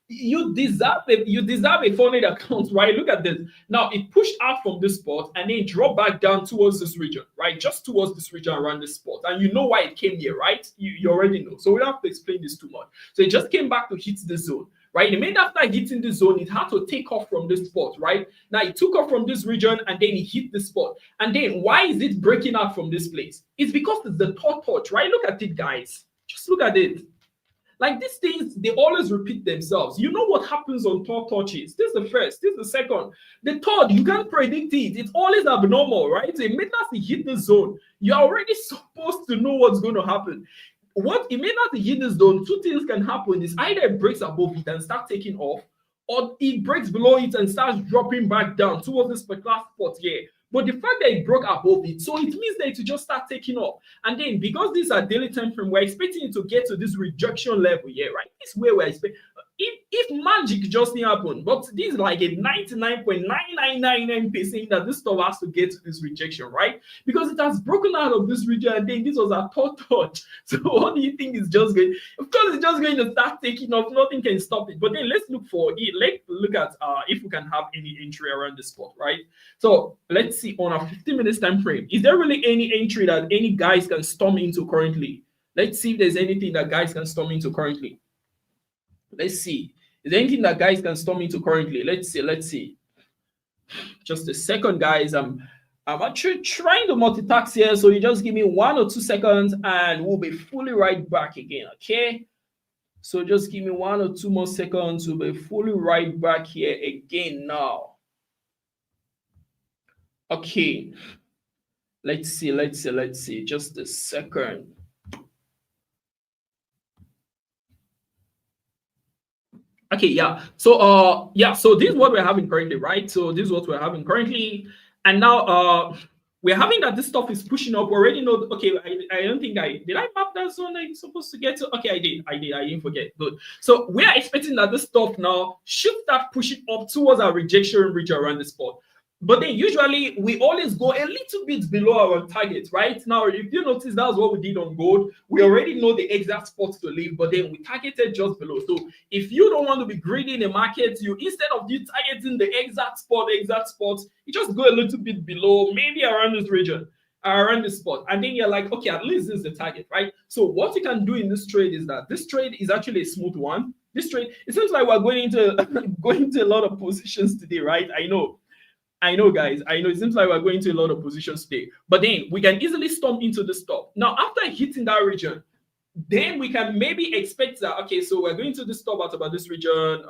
You deserve a funded account, right? Look at this. Now it pushed out from this spot and then dropped back down towards this region, right? Just towards this region around this spot. And you know why it came here, right? You already know. So we don't have to explain this too much. So it just came back to hit the zone, right? The minute after hitting the zone, it had to take off from this spot, right? Now it took off from this region and then it hit the spot. And then why is it breaking out from this place? It's because it's the third touch, right? Look at it, guys. Just look at it. Like these things, they always repeat themselves. You know what happens on third touches. This is the first, this is the second. The third, you can't predict it. It's always abnormal, right? So immediately hit the zone, you're already supposed to know what's going to happen. What immediately hit the zone, two things can happen. Is either it breaks above it and starts taking off, or it breaks below it and starts dropping back down towards this particular spot here. But the fact that it broke above it, so it means that it will just start taking off. And then because these are daily time frame, we're expecting it to get to this rejection level here, right? This is where we're expecting. If magic just didn't happen, but this is like a 99.9999% that this stuff has to get to this rejection, right? Because it has broken out of this region and then this was a third touch. So what do you think is just going? Of course, it's just going to start taking off. Nothing can stop it. But then let's look for it. Let's look at if we can have any entry around this spot, right? So let's see on a 15 minutes time frame. Is there really any entry that any guys can storm into currently? Let's see if there's anything that guys can storm into currently. Let's see. Is there anything that guys can storm into currently? Let's see. Just a second, guys. I'm actually trying to multitask here, so you just give me 1 or 2 seconds and we'll be fully right back again, okay? So just give me 1 or 2 more seconds. We'll be fully right back here again now. Okay. Let's see. Just a second. Okay, yeah. So so this is what we're having currently, right? So this is what we're having currently. And now we're having that this stuff is pushing up. We already know, okay, I don't think did I map that zone I'm supposed to get to? Okay, I didn't forget. Good. So we are expecting that this stuff now should start pushing up towards our rejection region around the spot. But then usually we always go a little bit below our target, right? Now, if you notice, that's what we did on gold. We already know the exact spot to leave, but then we targeted just below. So if you don't want to be greedy in the market, you, instead of you targeting the exact spot, you just go a little bit below, maybe around this region, around this spot, and then you're like, okay, at least this is the target, right? So what you can do in this trade is that this trade is actually a smooth one. This trade, it seems like we're going into going into a lot of positions today, right? I know, guys. I know it seems like we're going to a lot of positions today, but then we can easily stomp into the stop. Now, after hitting that region, then we can maybe expect that, okay, so we're going to the stop at about this region,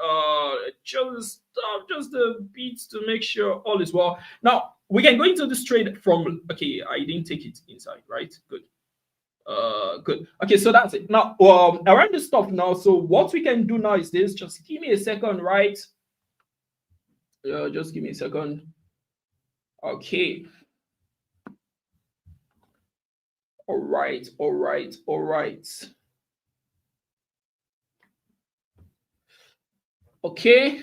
just a bit to make sure all is well. Now, we can go into this trade from, okay, I didn't take it inside, right? Good. Good. Okay, so that's it. Now, around the stop now, so what we can do now is this. Just give me a second, right? Just give me a second. Okay. All right. Okay.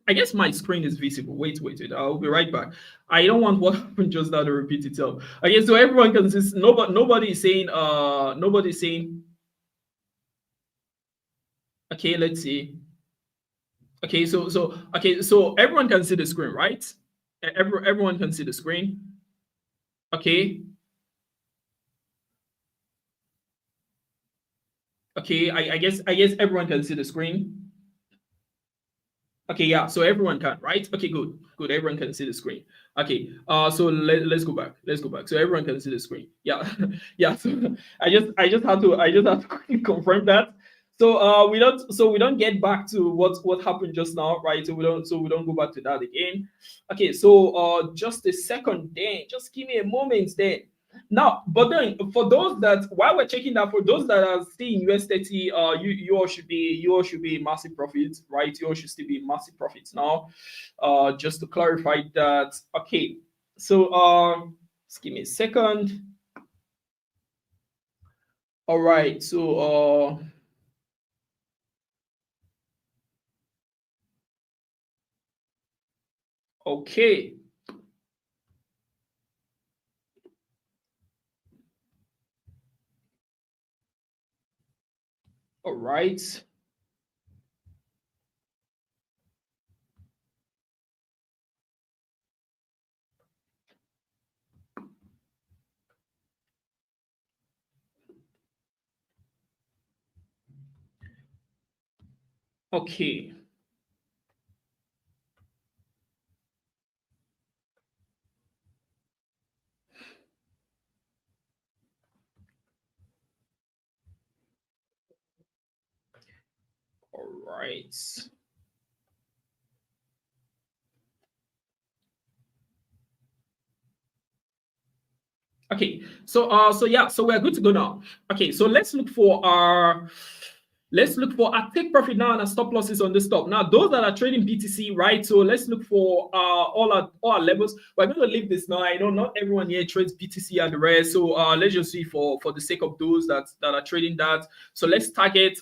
I guess my screen is visible. Wait. I'll be right back. I don't want what happened just now to repeat itself. Okay, so everyone can see. Nobody is saying. Nobody's saying. Okay, let's see. Okay, so everyone can see the screen, right? Everyone can see the screen. Okay. Okay, I guess everyone can see the screen. Okay, yeah, so everyone can, right? Okay, good. Everyone can see the screen. Okay, so let's go back. So everyone can see the screen. Yeah, yeah. So I just had to quickly confirm that. So we don't get back to what happened just now, right? So we don't go back to that again. Okay, so just a second, then just give me a moment, then. Now, but then for those that, while we're checking that, for those that are still in US 30, you all should be massive profits, right? You all should still be massive profits now. Just to clarify that. Okay, so just give me a second. All right, so okay. All right. Okay. All right. Okay, so yeah, so we're good to go now. Okay, so let's look for our take profit now and our stop losses on the stop. Now, those that are trading BTC, right? So let's look for all our levels. We're going to leave this now. I know not everyone here trades BTC and the rest. So let's just see for the sake of those that are trading that. So let's target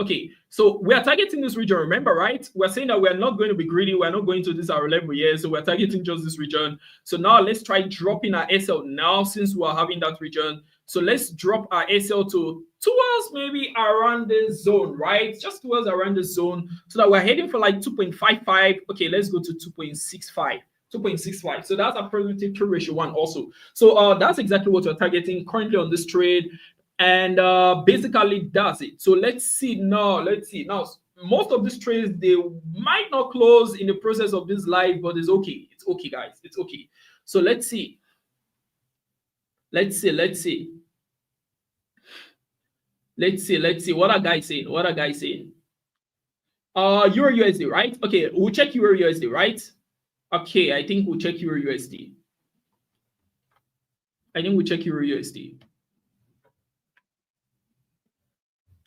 okay, so we are targeting this region, remember, right? We're saying that we're not going to be greedy, we're not going to this our level here, so we're targeting just this region. So now let's try dropping our SL now, since we're having that region. So let's drop our SL towards maybe around this zone, right? Just towards around the zone, so that we're heading for like 2.55. Okay, let's go to 2.65. 2.65. So that's a positive trade ratio 1 also. So that's exactly what we're targeting currently on this trade. And basically that's it. So let's see now. Most of these trades, they might not close in the process of this live, but it's okay. It's okay, guys. It's okay. So let's see. Let's see what are guys saying. Euro USD, right? Okay, we'll check Euro USD, right? Okay, I think we'll check Euro USD.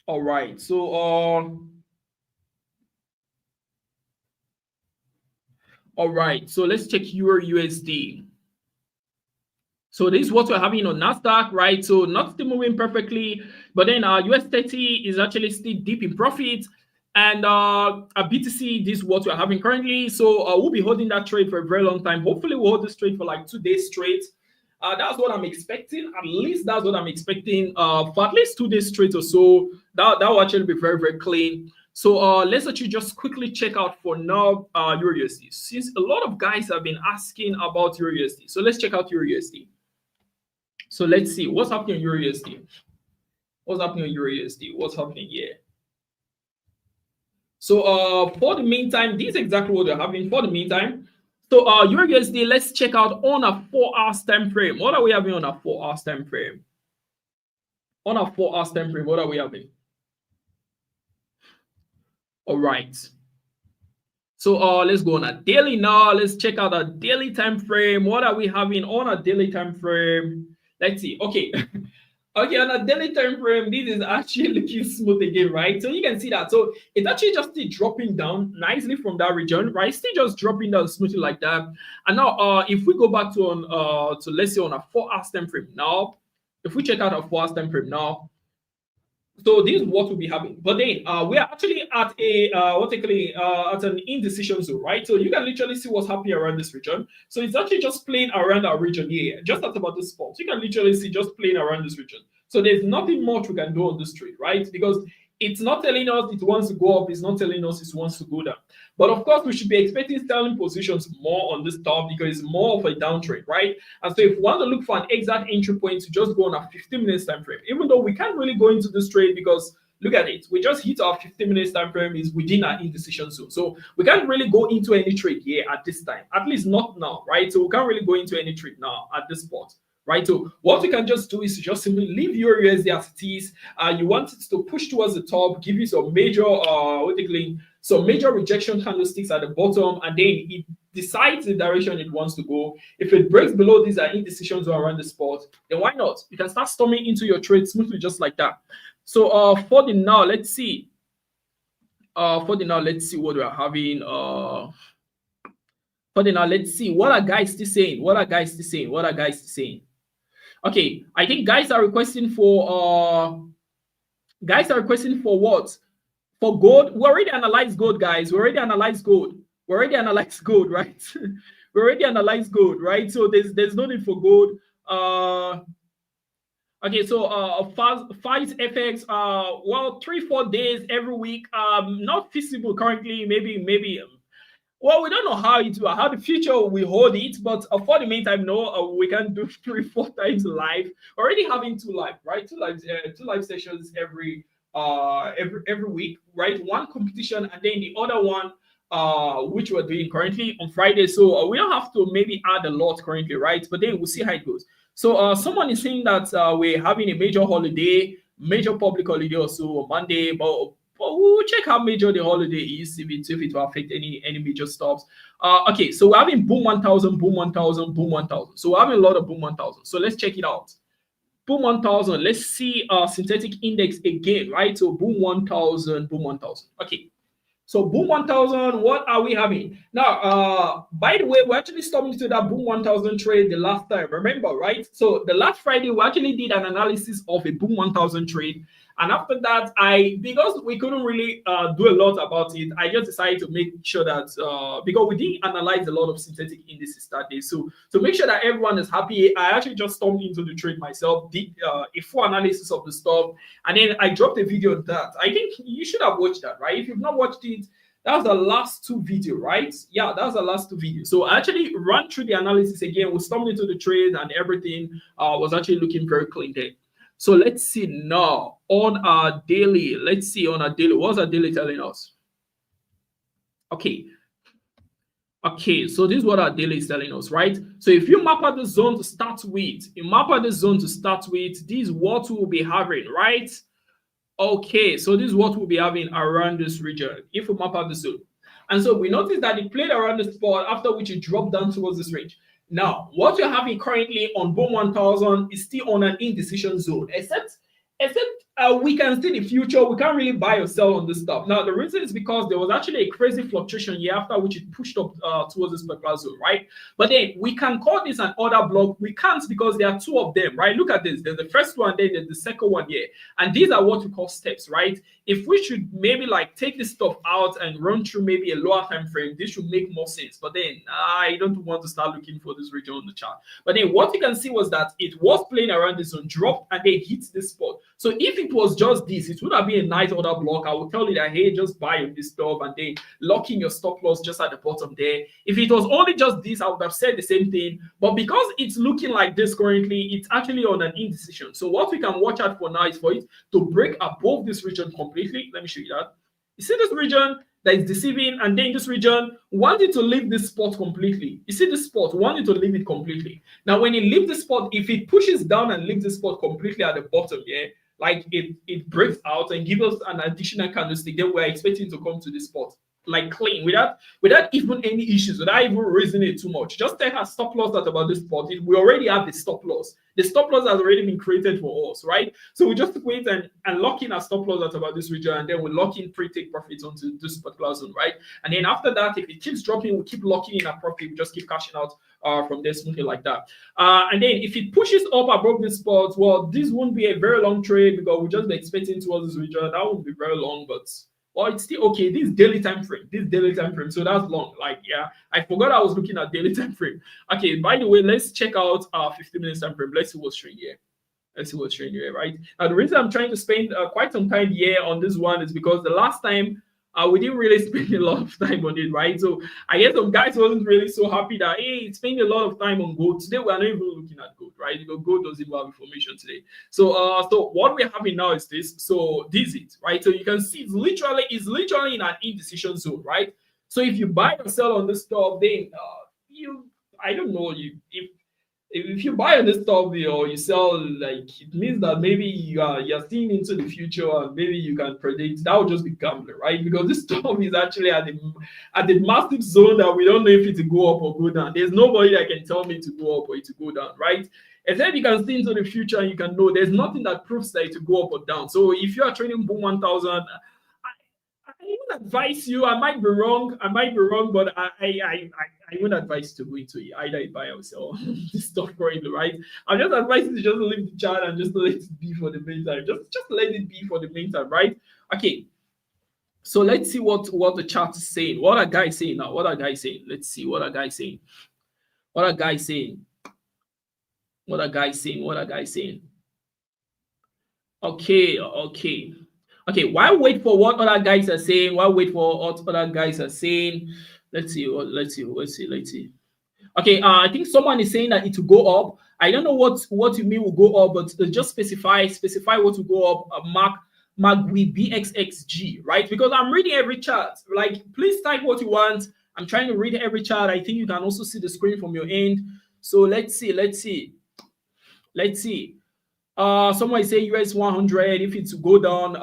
All right, so All right, so let's check Euro USD. So this is what we're having on NASDAQ, right? So not still moving perfectly, but then our US 30 is actually still deep in profit. And our BTC, this is what we're having currently. So we'll be holding that trade for a very long time. Hopefully we'll hold this trade for like 2 days straight. That's what I'm expecting. At least that's what I'm expecting for at least 2 days straight or so. That will actually be very, very clean. So let's actually just quickly check out for now Euro USD. Since a lot of guys have been asking about Euro USD. So let's check out Euro USD. So let's see what's happening on Euro USD. What's happening on Euro USD? What's happening here? So for the meantime, this is exactly what we're having for the meantime. So Euro USD, let's check out on a 4 hours time frame. What are we having on a 4 hours time frame? On a 4 hours time frame, what are we having? All right. So let's go on a daily now. Let's check out a daily time frame. What are we having on a daily time frame? Let's see. Okay. Okay, on a daily time frame, this is actually looking smooth again, right? So you can see that. So it's actually just still dropping down nicely from that region, right? Still just dropping down smoothly like that. And now, if we go back to on to let's say on a 4 hours time frame now, if we check out a 4 hours time frame now, so this is what we'll be having. But then we are actually at a at an indecision zone, right? So you can literally see what's happening around this region. So it's actually just playing around our region here, just at about this spot. You can literally see just playing around this region. So there's nothing much we can do on this trade, right? Because it's not telling us it wants to go up, it's not telling us it wants to go down. But of course, we should be expecting selling positions more on this top because it's more of a downtrend, right? And so if we want to look for an exact entry point to just go on a 15 minutes time frame, even though we can't really go into this trade because look at it, we just hit our 15 minutes time frame is within our indecision zone. So we can't really go into any trade here at this time, at least not now, right? So we can't really go into any trade now at this spot. Right, so what we can just do is to just simply leave your USD as it is. You want it to push towards the top, give you some major, some major rejection candlesticks at the bottom, and then it decides the direction it wants to go. If it breaks below these indecisions around the spot, then why not? You can start storming into your trade smoothly just like that. So for the now, let's see. Let's see what we are having. For the now, let's see what are guys still saying. What are guys still saying? What are guys still saying? Okay, I think guys are requesting for what? For gold. We already analyzed gold, guys. We already analyzed gold. Right? We already analyzed gold, right? So there's no need for gold. Okay, so fast FX, well, 3-4 days every week. Not feasible currently. Maybe. Well, we don't know how the future will hold it, but for the meantime, no, we can do 3-4 times live. Already having 2 live, right? 2 live sessions every week, right? One competition and then the other one, which we're doing currently on Friday. So we don't have to maybe add a lot currently, right? But then we'll see how it goes. So someone is saying that we're having a major public holiday also on Monday, but we'll check how major the holiday is, if it will affect any major stops. Okay, so we're having boom 1000, boom 1000, boom 1000. So we're having a lot of boom 1000. So let's check it out. Boom 1000. Let's see synthetic index again, right? So boom 1000, boom 1000. Okay. So boom 1000, what are we having? Now, by the way, we actually stopped into that boom 1000 trade the last time, remember, right? So the last Friday, we actually did an analysis of a boom 1000 trade. And after that, because we couldn't really do a lot about it, I just decided to make sure that, because we didn't analyze a lot of synthetic indices that day. So to make sure that everyone is happy, I actually just stormed into the trade myself, did a full analysis of the stuff, and then I dropped a video on that. I think you should have watched that, right? If you've not watched it, that was the last 2 videos, right? Yeah, that was the last 2 videos. So I actually ran through the analysis again. We stormed into the trade and everything was actually looking very clean there. So let's see now on our daily. Let's see on our daily. What's our daily telling us? Okay. Okay, so this is what our daily is telling us, right? So if you map out the zone to start with, this is what we'll be having, right? Okay, so this is what we'll be having around this region if we map out the zone. And so we noticed that it played around the spot, after which it dropped down towards this range. Now, what you're having currently on boom 1000 is still on an indecision zone, except we can see the future. We can't really buy or sell on this stuff. Now, the reason is because there was actually a crazy fluctuation here after which it pushed up towards this particular zone, right? But then we can call this an order block. We can't because there are two of them, right? Look at this. There's the first one, then there's the second one here. And these are what we call steps, right? If we should maybe like take this stuff out and run through maybe a lower time frame, this should make more sense. But then I don't want to start looking for this region on the chart. But then what you can see was that it was playing around this zone, dropped, and then hit this spot. So if it was just this, it would have been a nice order block. I would tell you that, hey, just buy on this stuff and then lock in your stop loss just at the bottom there. If it was only just this, I would have said the same thing. But because it's looking like this currently, it's actually on an indecision. So what we can watch out for now is for it to break above this region completely. Let me show you that. You see this region that is deceiving, and then this region wanted to leave this spot completely. You see this spot, wanted to leave it completely. Now, when it leaves the spot, if it pushes down and leaves the spot completely at the bottom, yeah, like it breaks out and gives us an additional candlestick, then we're expecting to come to this spot like clean without even any issues, without even raising it too much. Just take our stop loss at about this spot. We already have the stop loss. The stop loss has already been created for us, right? So we just wait and lock in our stop loss at about this region, and then we lock in pre-take profits onto this particular zone, right? And then after that, if it keeps dropping, we keep locking in our profit. We just keep cashing out from there smoothly like that. And then if it pushes up above this spot, well, this won't be a very long trade because we'll just be expecting towards this region. That won't be very long, but well, it's still okay. This daily time frame, so that's long. Like, yeah, I forgot I was looking at daily time frame. Okay, by the way, let's check out 50 minutes time frame. Let's see what's showing here. Right? Now, the reason I'm trying to spend quite some time here on this one is because the last time we didn't really spend a lot of time on it, right? So I guess some guys wasn't really so happy that, hey, it's spending a lot of time on gold. Today, we are not even looking at gold, right? Because gold doesn't even have information today. So so what we're having now is this. So this is it, right? So you can see it's literally in an indecision zone, right? So if you buy or sell on this stuff, then I don't know, if you buy on this stuff or you sell, like, it means that maybe you're seeing into the future and maybe you can predict. That would just be gambling, right? Because this stuff is actually at the massive zone that we don't know if it will go up or go down. There's nobody that can tell me to go up or it to go down, right? Except you can see into the future and you can know there's nothing that proves that it will go up or down. So if you are trading Boom 1000, I would advise you. I might be wrong, but I wouldn't advise to go into it, either buy or sell this stuff currently, right? I'm just advising you to just leave the chart and just let it be for the meantime. Just let it be for the meantime, right? Okay. So let's see what the chart is saying. What are guys saying now? Let's see what are guys saying. Okay, while wait for what other guys are saying, let's see. Okay, I think someone is saying that it will go up. I don't know what you mean will go up, but just specify what will go up. Mark with BXXG, right? Because I'm reading every chart. Like, please type what you want. I'm trying to read every chart. I think you can also see the screen from your end. So let's see. Someone is saying US 100. If it's to go down,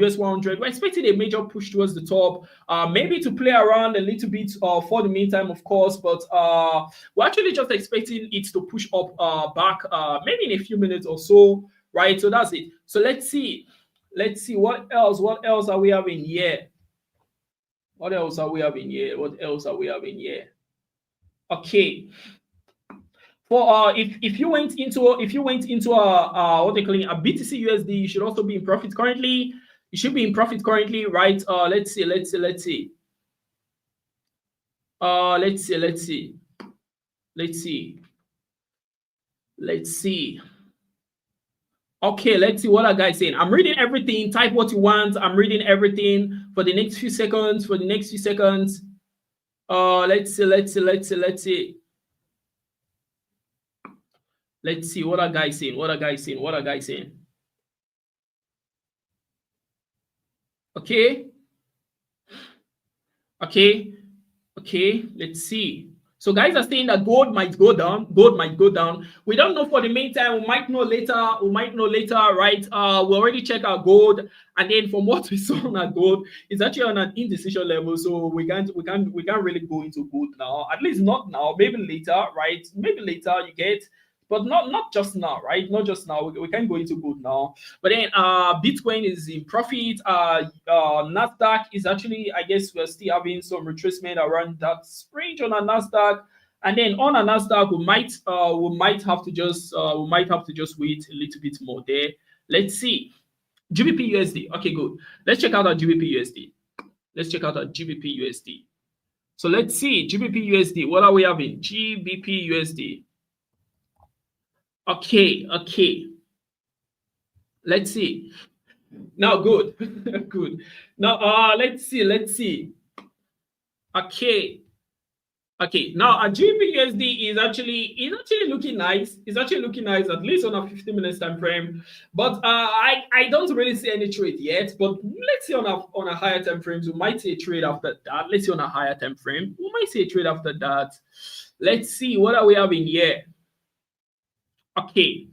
US 100, we're expecting a major push towards the top. Maybe to play around a little bit for the meantime, of course, but we're actually just expecting it to push up back maybe in a few minutes or so, right? So that's it. So let's see what else are we having here? Okay. For if you went into what they call a BTC USD, you should also be in profit currently. You should be in profit currently, right? Let's see. Okay, let's see what are guys saying. I'm reading everything. Type what you want. I'm reading everything for the next few seconds. Let's see. Let's see what are guys saying. Okay. Let's see. So guys are saying that gold might go down. We don't know for the meantime. We might know later, right? We already checked our gold, and then from what we saw on our gold, it's actually on an indecision level. So we can't really go into gold now. At least not now. Maybe later, right? You get. but not just now, right? Not just now. We can't go into gold now. But then Bitcoin is in profit. Nasdaq is actually, I guess we're still having some retracement around that range on a Nasdaq. And then on a Nasdaq, we might have to just wait a little bit more there. Let's see. GBP USD. Okay, good. Let's check out our GBP USD. Let's check out our GBP USD. So let's see GBP USD. What are we having? GBP USD. Okay. Let's see. Now, good. Good. Now, let's see. Okay. Now, a GBP USD is actually looking nice. It's actually looking nice, at least on a 15 minutes time frame. But I don't really see any trade yet. But let's see on a higher time frame. We might see a trade after that. Let's see on a higher time frame. We might see a trade after that. Let's see, what are we having here? Okay.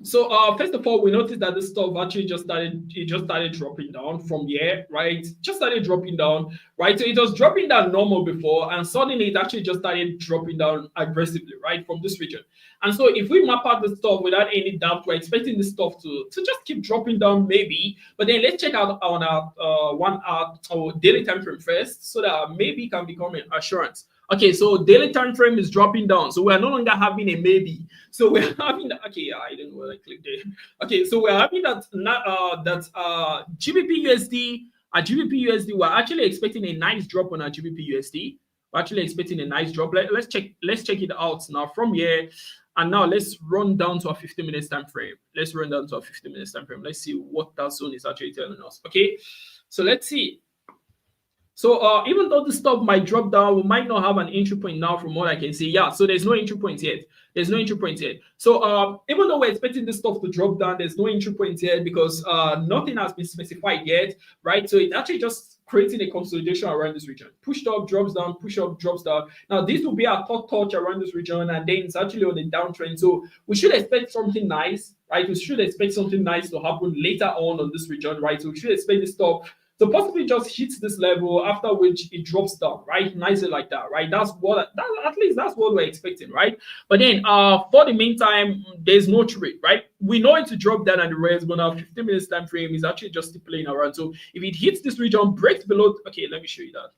So first of all, we noticed that the stuff actually just started dropping down from here, right? Just started dropping down, right? So it was dropping down normal before, and suddenly it actually just started dropping down aggressively, right, from this region. And so if we map out the stuff without any doubt, we're expecting this stuff to just keep dropping down, maybe. But then let's check out on our 1 hour or daily time frame first, so that maybe can become an assurance. Okay, so daily time frame is dropping down, so we're no longer having a maybe. So we're having that. Okay, I don't know where I clicked there. Okay, so we're having that GBP USD. GBP USD, we're actually expecting a nice drop on our GBP USD. We're actually expecting a nice drop. Let's check it out now from here. And now let's run down to a 15 minutes time frame. Let's run down to a 15 minutes time frame. Let's see what that zone is actually telling us. Okay, so let's see. So even though the stuff might drop down, we might not have an entry point now from what I can see. Yeah, so there's no entry point yet. So even though we're expecting this stuff to drop down, there's no entry point yet because nothing has been specified yet, right? So it's actually just creating a consolidation around this region. Pushed up, drops down, push up, drops down. Now this will be our third touch around this region, and then it's actually on the downtrend. So we should expect something nice, right? We should expect something nice to happen later on this region, right? So we should expect this stuff to possibly just hit this level, after which it drops down, right? Nicely like that, right? At least that's what we're expecting, right? But then for the meantime, there's no trade, right? We know it to drop down and the rest, but now 15 minutes time frame is actually just playing around. So if it hits this region, breaks below, okay, let me show you that.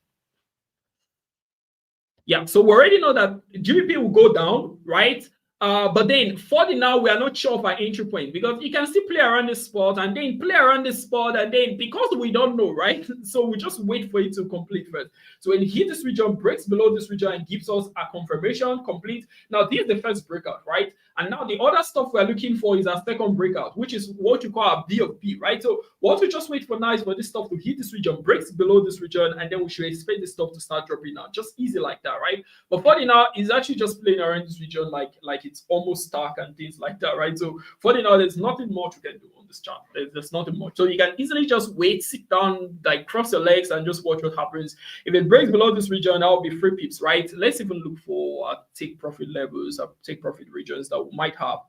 Yeah, so we already know that GBP will go down, right? But then for the now, we are not sure of our entry point because you can still play around this spot and then play around this spot, and then because we don't know, right? So we just wait for it to complete first. So when it hits this region, breaks below this region and gives us a confirmation complete. Now this is the first breakout, right? And now the other stuff we're looking for is our second breakout, which is what you call a B of P, right? So what we just wait for now is for this stuff to hit this region, breaks below this region, and then we should expect this stuff to start dropping now. Just easy like that, right? But for the now, it's actually just playing around this region like it's almost stuck and things like that, right? So for the now, there's nothing much you can do on this chart. There's nothing much. So you can easily just wait, sit down, like cross your legs and just watch what happens. If it breaks below this region, that will be 3 pips, right? Let's even look for take profit levels, take profit regions that we might have.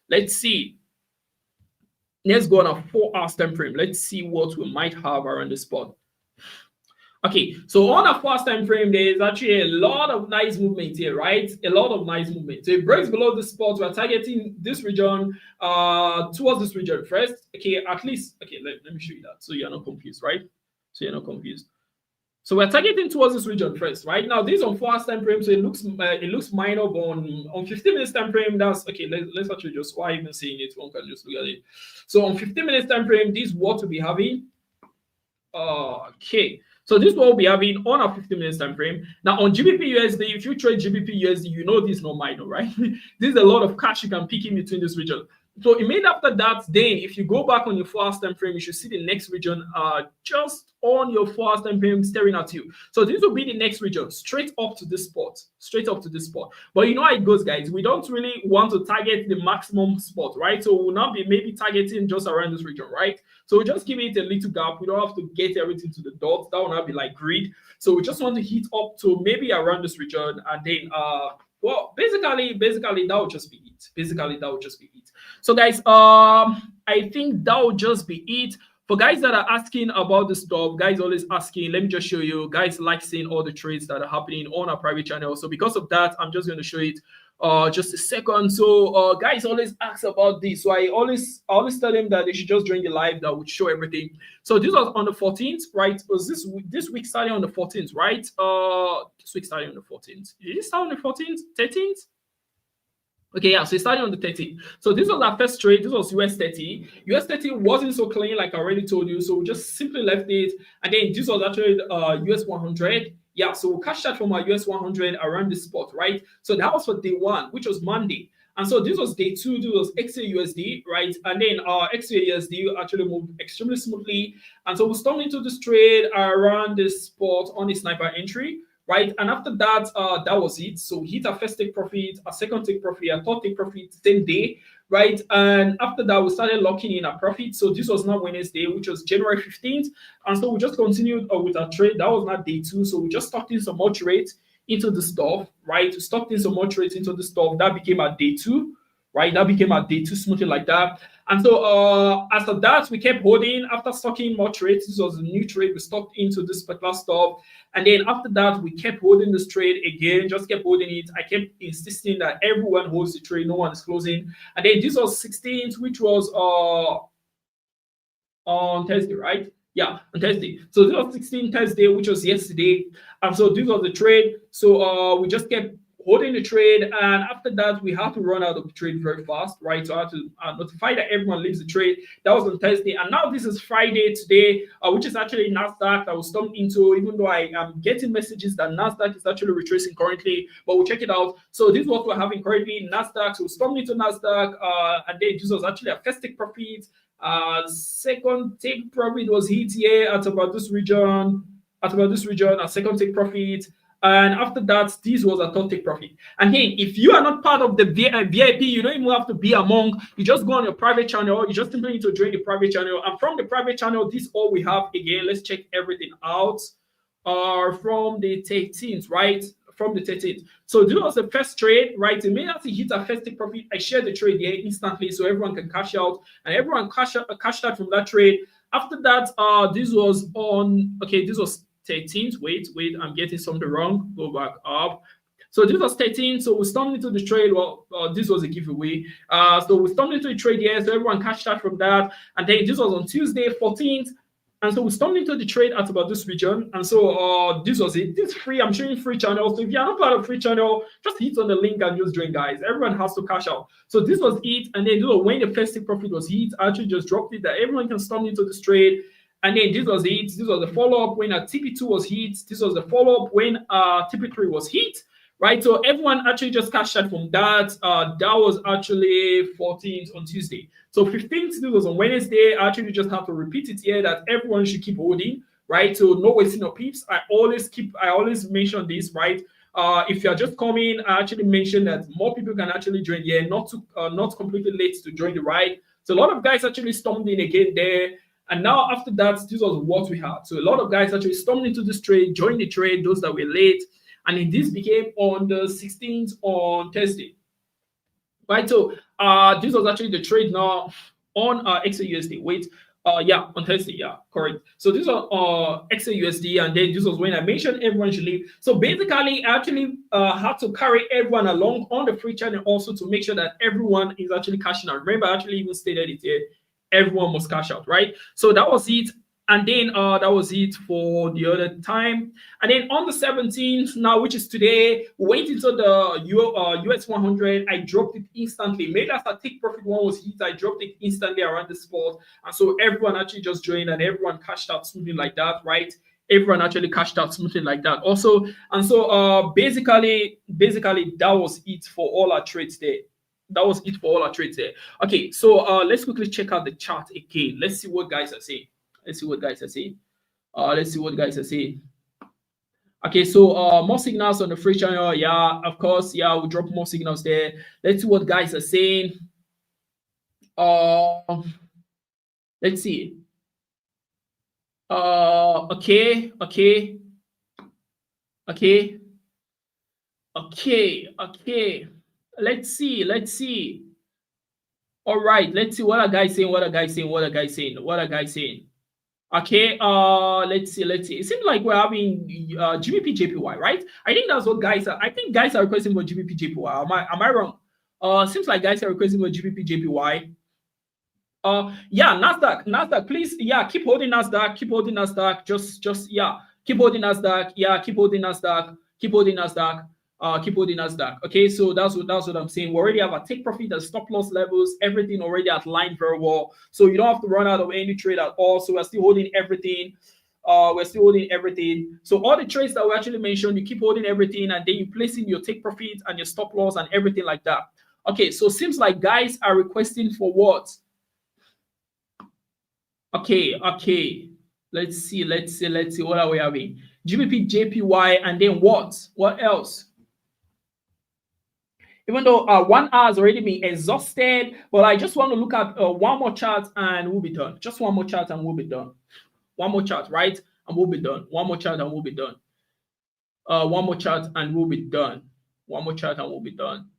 Let's see. Let's go on a 4 hours time frame. Let's see what we might have around the spot. Okay, so on a fast time frame, there is actually a lot of nice movement here, right? A lot of nice movement. So it breaks below the spot. We're targeting this region towards this region first. Okay, at least, okay, let me show you that so you're not confused, right? So you're not confused. So we're targeting towards this region first, right? Now this on 4 hours time frame, so it looks minor, but on 15 minutes time frame, that's okay. Let's actually just, why even saying it, one can just look at it. So on 15 minutes time frame, this is what we'll be having. Okay, so this is what we'll be having on a 15 minutes time frame. Now on GBP USD, if you trade GBP USD, you know this is not minor, right? This is a lot of cash you can pick in between this region. So immediately after that, then if you go back on your 4 hours time frame, you should see the next region just on your 4 hours time frame staring at you. So this will be the next region, straight up to this spot, But you know how it goes, guys. We don't really want to target the maximum spot, right? So we'll not be maybe targeting just around this region, right? So we just give it a little gap. We don't have to get everything to the dots. That will not be like greed. So we just want to hit up to maybe around this region, and then well, basically that would just be it. So guys, I think that would just be it For guys that are asking about the stuff, guys always asking, let me just show you. Guys like seeing all the trades that are happening on our private channel. So because of that, I'm just going to show it just a second. So guys always ask about this. So I always tell them that they should just join the live that would show everything. So this was on the 14th, right? Was this week starting on the 14th, right? This week starting on the 14th. Did it start on the 14th? 13th? Okay, yeah, so it started on the 30th. So this was our first trade. This was US 30. US 30 wasn't so clean, like I already told you. So we just simply left it. And then this was actually US 100. Yeah, so we cashed that from our US 100 around this spot, right? So that was for day one, which was Monday. And so this was day two. This was XAUSD, right? And then our XAUSD actually moved extremely smoothly. And so we stormed into this trade around this spot on the sniper entry, right? And after that, that was it. So we hit our first take profit, a second take profit, a third take profit, same day, right? And after that, we started locking in our profit. So this was now Wednesday, which was January 15th. And so we just continued with our trade. That was not day two. So we just stocked in some more trades into the stuff, right? We stocked in some more trades into the stuff. That became our day two, right? That became our day two, smoothly like that. And so after that, we kept holding. After stocking more trades, this was a new trade. We stocked into this particular stuff. And then after that, we kept holding this trade again, just kept holding it. I kept insisting that everyone holds the trade, no one is closing. And then this was 16th, which was on Thursday, right? Yeah, on Thursday. So this was 16th Thursday, which was yesterday. And so this was the trade. So we just kept holding the trade, and after that we had to run out of the trade very fast, right? So I had to notify that everyone leaves the trade. That was on Thursday, and now this is Friday today, which is actually NASDAQ. I was stumped into, even though I am getting messages that NASDAQ is actually retracing currently, but we'll check it out. So this is what we're having currently, NASDAQ. So we stumped into NASDAQ, and then this was actually a first take profit. Second take profit was hit here at about this region, a second take profit. And after that, this was a third take profit. And hey, if you are not part of the VIP, you don't even have to be among. You just go on your private channel. You just simply need to join the private channel. And from the private channel, this all we have. Again, let's check everything out. From the 13th, right? From the 13th. So this was the first trade, right? Immediately hit a first take profit. I shared the trade here instantly so everyone can cash out. And everyone cashed out from that trade. After that, this was on, okay, this was 13th. Wait, I'm getting something wrong. Go back up. So this was 13. So we stormed into the trade. Well, this was a giveaway. So we stormed into the trade here. So everyone cashed out from that. And then this was on Tuesday, 14th. And so we stormed into the trade at about this region. And so this was it. This is free. I'm showing free channel. So if you're not part of free channel, just hit on the link and just join, guys. Everyone has to cash out. So this was it. And then when the first take profit was hit, I actually just dropped it that everyone can storm into this trade. And then this was it. This was the follow-up when TP2 was hit. This was the follow-up when TP3 was hit, right? So everyone actually just cashed out from that. That was actually 14th on Tuesday. So 15th, this was on Wednesday. I actually just have to repeat it here that everyone should keep holding, right? So no wasting of pips. I always mention this, right? If you're just coming, I actually mentioned that more people can actually join here, not completely late to join the ride. So a lot of guys actually stormed in again there. And now after that, this was what we had. So a lot of guys actually stormed into this trade, joined the trade, those that were late. And then this became on the 16th on Thursday. Right, so this was actually the trade now on XAUSD. Wait, yeah, on Thursday, yeah, correct. So this was XAUSD, and then this was when I mentioned everyone should leave. So basically, I actually had to carry everyone along on the free channel also to make sure that everyone is actually cashing out. Remember, I actually even stated it here. Everyone must cash out, right? So that was it. And then that was it for the other time. And then on the 17th now, which is today, we went into the US 100. I dropped it instantly. Made as a take profit one was hit. I dropped it instantly around the spot. And so everyone actually just joined and everyone cashed out smoothly like that, right? Everyone actually cashed out smoothly like that also. And so basically that was it for all our trades there. That was it for all our trades there. Okay, so let's quickly check out the chart again. Let's see what guys are saying. Let's see what guys are saying. Okay, so more signals on the free channel. Yeah, of course. Yeah, we'll drop more signals there. Let's see what guys are saying. Let's see. Okay. Let's see. All right, let's see what are guys saying. Okay, let's see. It seems like we're having GBP JPY, right? I think that's what guys are. I think guys are requesting for GBP JPY. Am I wrong? Seems like guys are requesting for GBP JPY. Yeah, Nasdaq, please, yeah, keep holding Nasdaq, yeah, keep holding Nasdaq, yeah, keep holding Nasdaq, keep holding Nasdaq. Okay, so that's what I'm saying. We already have a take profit and stop loss levels, everything already outlined very well, so you don't have to run out of any trade at all. So we're still holding everything. So all the trades that we actually mentioned, you keep holding everything, and then you place in your take profit and your stop loss and everything like that. Okay, so seems like guys are requesting for what? Okay. Let's see. What are we having? GBP, JPY, and then what? What else? Even though 1 hour has already been exhausted, but I just want to look at one more chart and we'll be done. Just one more chart and we'll be done. One more chart, right? And we'll be done. One more chart and we'll be done. One more chart and we'll be done. One more chart and we'll be done.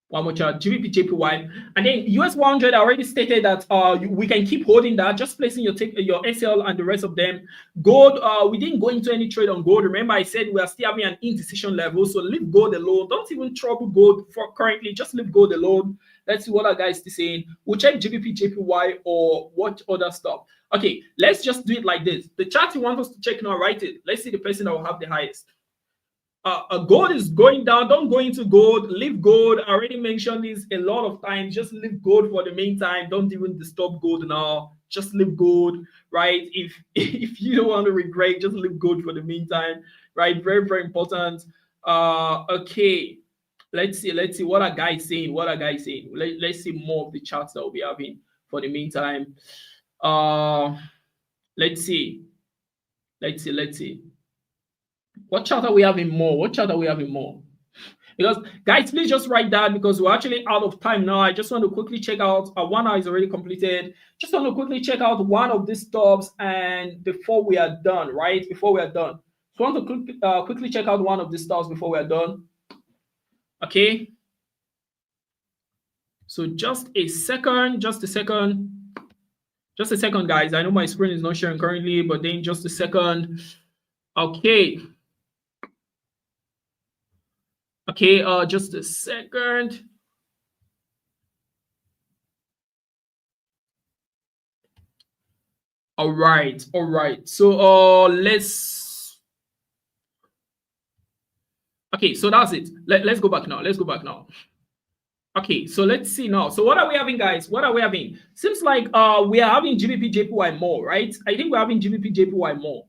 One more chart, GBP, JPY, and then US 100. I already stated that we can keep holding that, just placing your SL and the rest of them. Gold, we didn't go into any trade on gold. Remember, I said we are still having an indecision level, so leave gold alone. Don't even trouble gold for currently. Just leave gold alone. Let's see what our guys is saying. We'll check GBP, JPY, or what other stuff. Okay, let's just do it like this. The chart you want us to check now, write it. Let's see the person that will have the highest. Gold is going down. Don't go into gold. Leave gold. I already mentioned this a lot of times. Just leave gold for the meantime. Don't even disturb gold now. Just leave gold, right? If you don't want to regret, just leave gold for the meantime, right? Very, very important. Okay. Let's see what are guys saying. Let's see more of the charts that we'll be having for the meantime. Let's see. What chart are we having more? Because guys, please just write that, because we're actually out of time now. I just want to quickly check out 1 hour is already completed. Just want to quickly check out one of these stops and before we are done, right? So I want to quickly check out one of these stops before we are done. Okay. So just a second, guys. I know my screen is not sharing currently, but then just a second. Okay, just a second. All right. So let's. Okay, so that's it. Let's go back now. Okay, so let's see now. So what are we having, guys? Seems like we are having GBP, JPY more, right? I think we're having GBP, JPY more.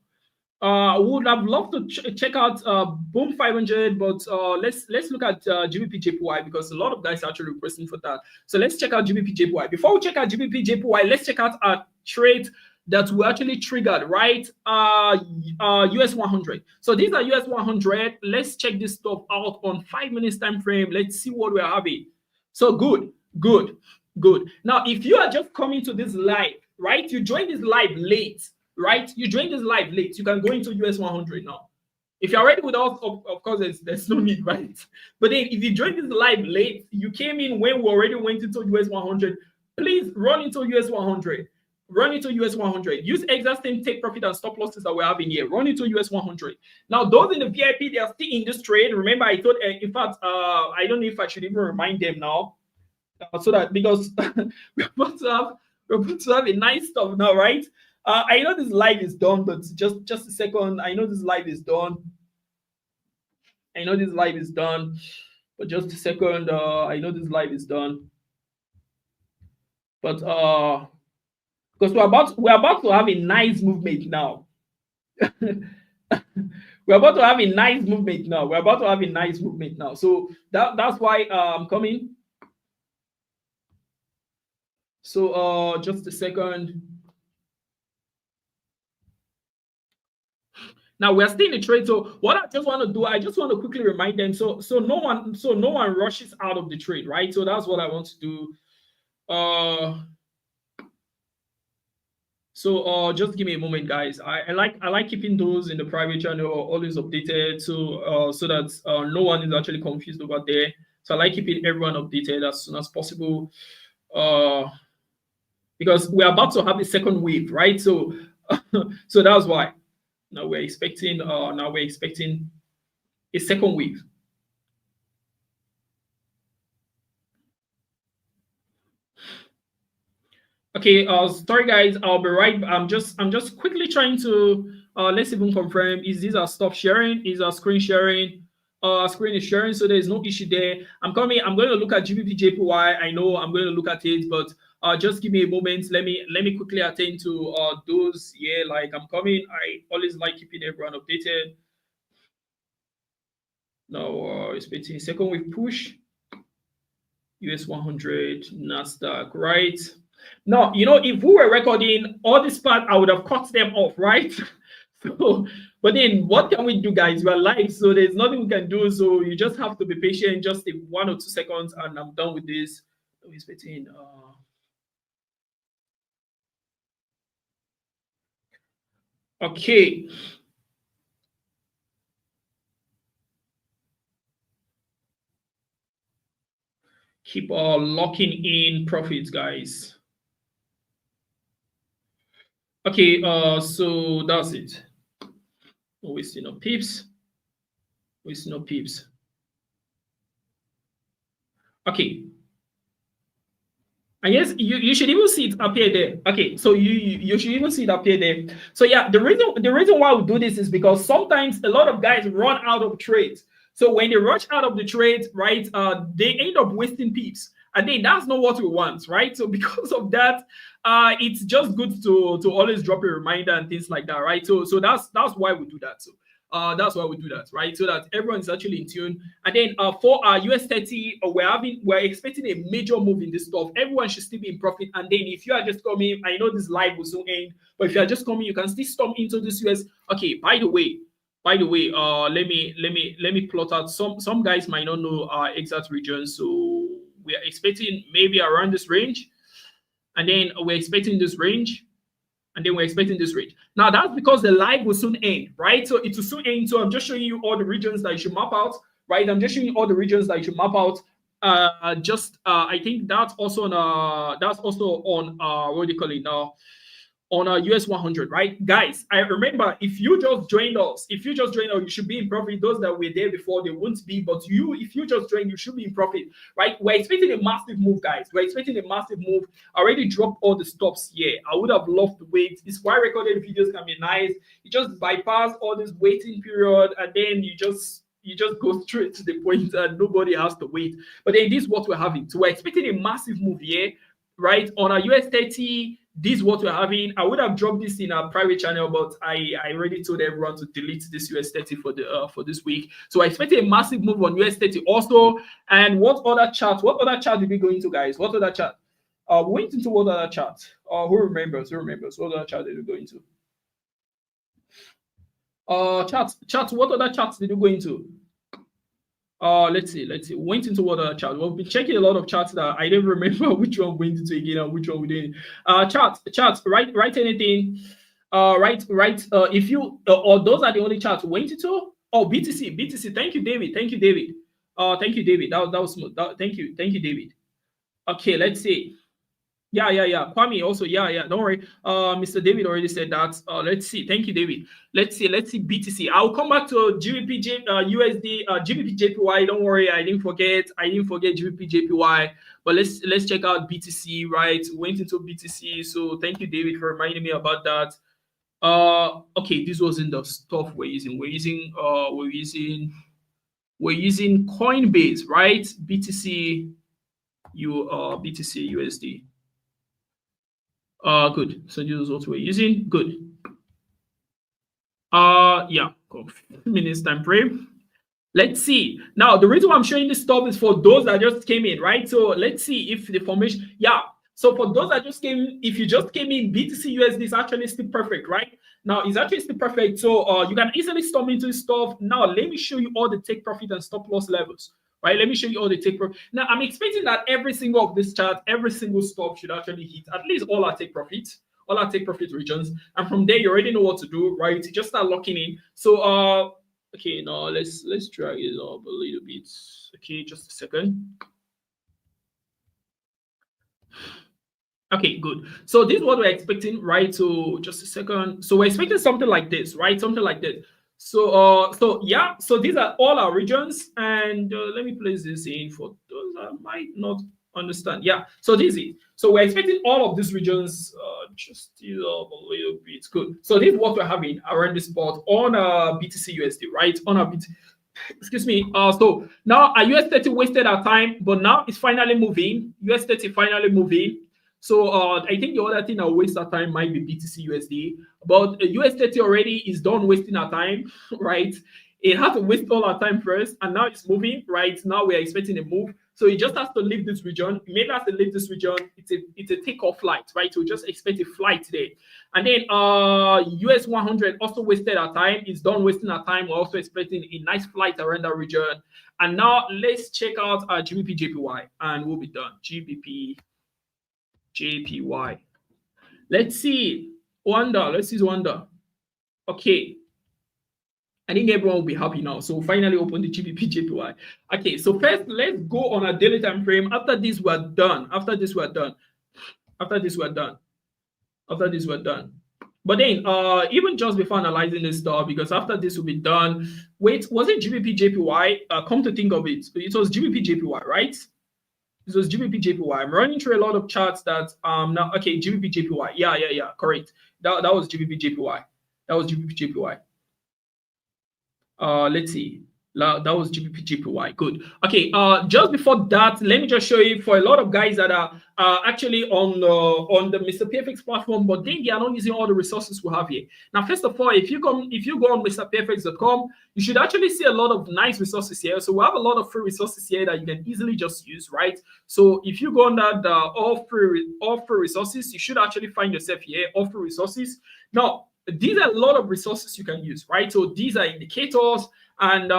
Would have loved to check out Boom 500, but let's look at GBP, JPY, because a lot of guys are actually requesting for that. So let's check out GBP, JPY. Before we check out GBP, JPY, let's check out our trade that we actually triggered, right? US 100. So these are US 100. Let's check this stuff out on 5 minutes time frame. Let's see what we're having. So good. Now, if you are just coming to this live, right? You joined this live late, right? You can go into US 100 now. If you're already with us, of course, there's no need, right? But then if you joined this live late, you came in when we already went into US 100, please run into US 100. Use exact same take profit and stop losses that we're having here. Run into US 100. Now, those in the VIP, they are still in this trade. Remember, I thought, in fact, I don't know if I should even remind them now. So that, because we're about to have a nice stuff now, right? I know this live is done, but just a second. I know this live is done, but just a second. I know this live is done, but because we're about to have a nice movement now. We're about to have a nice movement now. So that's why I'm coming. So just a second. Now we're still in the trade. So what I just want to do, I just want to quickly remind them. So no one rushes out of the trade, right? So that's what I want to do. So just give me a moment, guys. I like keeping those in the private channel always updated, so that no one is actually confused over there. So I like keeping everyone updated as soon as possible. because we're about to have a second wave, right? So so that's why now we're expecting a second wave. Okay, sorry guys, I'll be right. I'm just quickly trying to let's even confirm, is this our stop sharing? Is our screen sharing? Screen is sharing, so there's no issue there. I'm going to look at GBP JPY. I know I'm going to look at it, but just give me a moment. Let me quickly attend to those. Yeah, like I'm coming. I always like keeping everyone updated. Now expecting second wave push. US 100, NASDAQ, right? Now, if we were recording all this part, I would have cut them off, right? So, but then what can we do, guys? We're live, so there's nothing we can do. So you just have to be patient, just 1 or 2 seconds, and I'm done with this. Okay. Keep locking in profits, guys. Okay, so that's it. No wasting no pips. Wasting no pips. Okay. I guess you should even see it appear there. Okay, so you should even see it appear there. So yeah, the reason why we do this is because sometimes a lot of guys run out of trades. So when they rush out of the trades, right, they end up wasting pips. And then that's not what we want, right? So because of that, it's just good to always drop a reminder and things like that, right? So that's why we do that. So that's why we do that, right? So that everyone is actually in tune. And then for our US 30, we're expecting a major move in this stuff. Everyone should still be in profit. And then if you are just coming, I know this live will soon end, but if you are just coming, you can still storm into this US. Okay, by the way, let me plot out. Some guys might not know our exact region, so we are expecting maybe around this range, and then we're expecting this range, and then we're expecting this range. Now that's because the live will soon end, right? So it will soon end. So I'm just showing you all the regions that you should map out, right? I'm just showing you all the regions that you should map out. I think that's also on what do you call it now? On a US 100, right? Guys, I remember if you just joined us, you should be in profit. Those that were there before, they won't be, but if you just joined, you should be in profit, right? We're expecting a massive move, guys. We're expecting a massive move. I already dropped all the stops here. I would have loved to wait. It's why recorded videos can be nice. You just bypass all this waiting period, and then you just go straight to the point and nobody has to wait. But then this is what we're having. So we're expecting a massive move here, right? On our US 30, this is what we're having. I would have dropped this in our private channel, but I already told everyone to delete this US 30 for this week. So I expect a massive move on US 30 also. And what other chart did we go into, guys? What other chart? We went into what other chart? Who remembers? What other chart did we go into? Charts. What other charts did we go into? Let's see. Went into what other chart? We've been checking a lot of charts that I don't remember which one went into again and which one we didn't. Charts. Write anything. If you or those are the only charts we went into. Oh, BTC. Thank you, David. Thank you, David. That was smooth. Thank you, David. Okay, let's see. Yeah. Kwame also, yeah. Don't worry. Mr. David already said that. Let's see. Thank you, David. Let's see BTC. I'll come back to GBP USD, GBP JPY. Don't worry, I didn't forget GBP JPY. But let's check out BTC. Right, went into BTC. So thank you, David, for reminding me about that. Okay, this wasn't the stuff we're using. We're using Coinbase, right? BTC USD. Good. So this is what we're using. Good. Yeah. Minutes time frame. Let's see. Now, the reason why I'm showing this stuff is for those that just came in, right? So let's see if the formation. Yeah. So for those that just came in, if you just came in, BTC USD is actually still perfect, right? Now it's actually still perfect. So you can easily storm into this stuff. Now let me show you all the take profit and stop loss levels. Right, let me show you all the take profit. Now, I'm expecting that every single of this chart, every single stop should actually hit at least all our take profit regions. And from there, you already know what to do, right? You just start locking in. So, okay, now let's drag it up a little bit. Okay, just a second. Okay, good. So this is what we're expecting, right? So just a second. So we're expecting something like this, right? Something like this. So yeah. So these are all our regions, and let me place this in for those that might not understand. Yeah. So this is. So we're expecting all of these regions just up a little bit. Good. So this is what we're having around this spot on BTC USD, right? On our BTC. Excuse me. So now our US 30 wasted our time, but now it's finally moving. US 30 finally moving. So I think the other thing that will waste our time might be BTC USD, but US 30 already is done wasting our time, right? It had to waste all our time first, and now it's moving, right? Now we're expecting a move. So it just has to leave this region. It maybe has to leave this region. It's a takeoff flight, right? So just expect a flight there. And then US 100 also wasted our time. It's done wasting our time. We're also expecting a nice flight around that region. And now let's check out our GBP JPY, and we'll be done. GBP JPY. Let's see. Wonder. Let's see Wonder. Okay. I think everyone will be happy now. So finally open the GBP JPY. Okay, so first let's go on a daily time frame. After this, we're done. After this, we're done. After this, we're done. After this, we're done. But then, even just before analyzing this stuff, because after this will be done, wait, was it GBP JPY? Come to think of it, it was GBP JPY, right? This was GBP JPY. I'm running through a lot of charts that now okay, GBP JPY. Yeah, correct. That was GBP JPY. That was GBP JPY. Let's see. That was GBP JPY. Good. Okay. Just before that, let me just show you for a lot of guys that are actually on the Mr. PFX platform, but then they are not using all the resources we have here. Now, first of all, if you go on MrPFX.com, you should actually see a lot of nice resources here. So we have a lot of free resources here that you can easily just use, right? So if you go on that all free resources, you should actually find yourself here, all free resources. Now, these are a lot of resources you can use, right? So these are indicators, and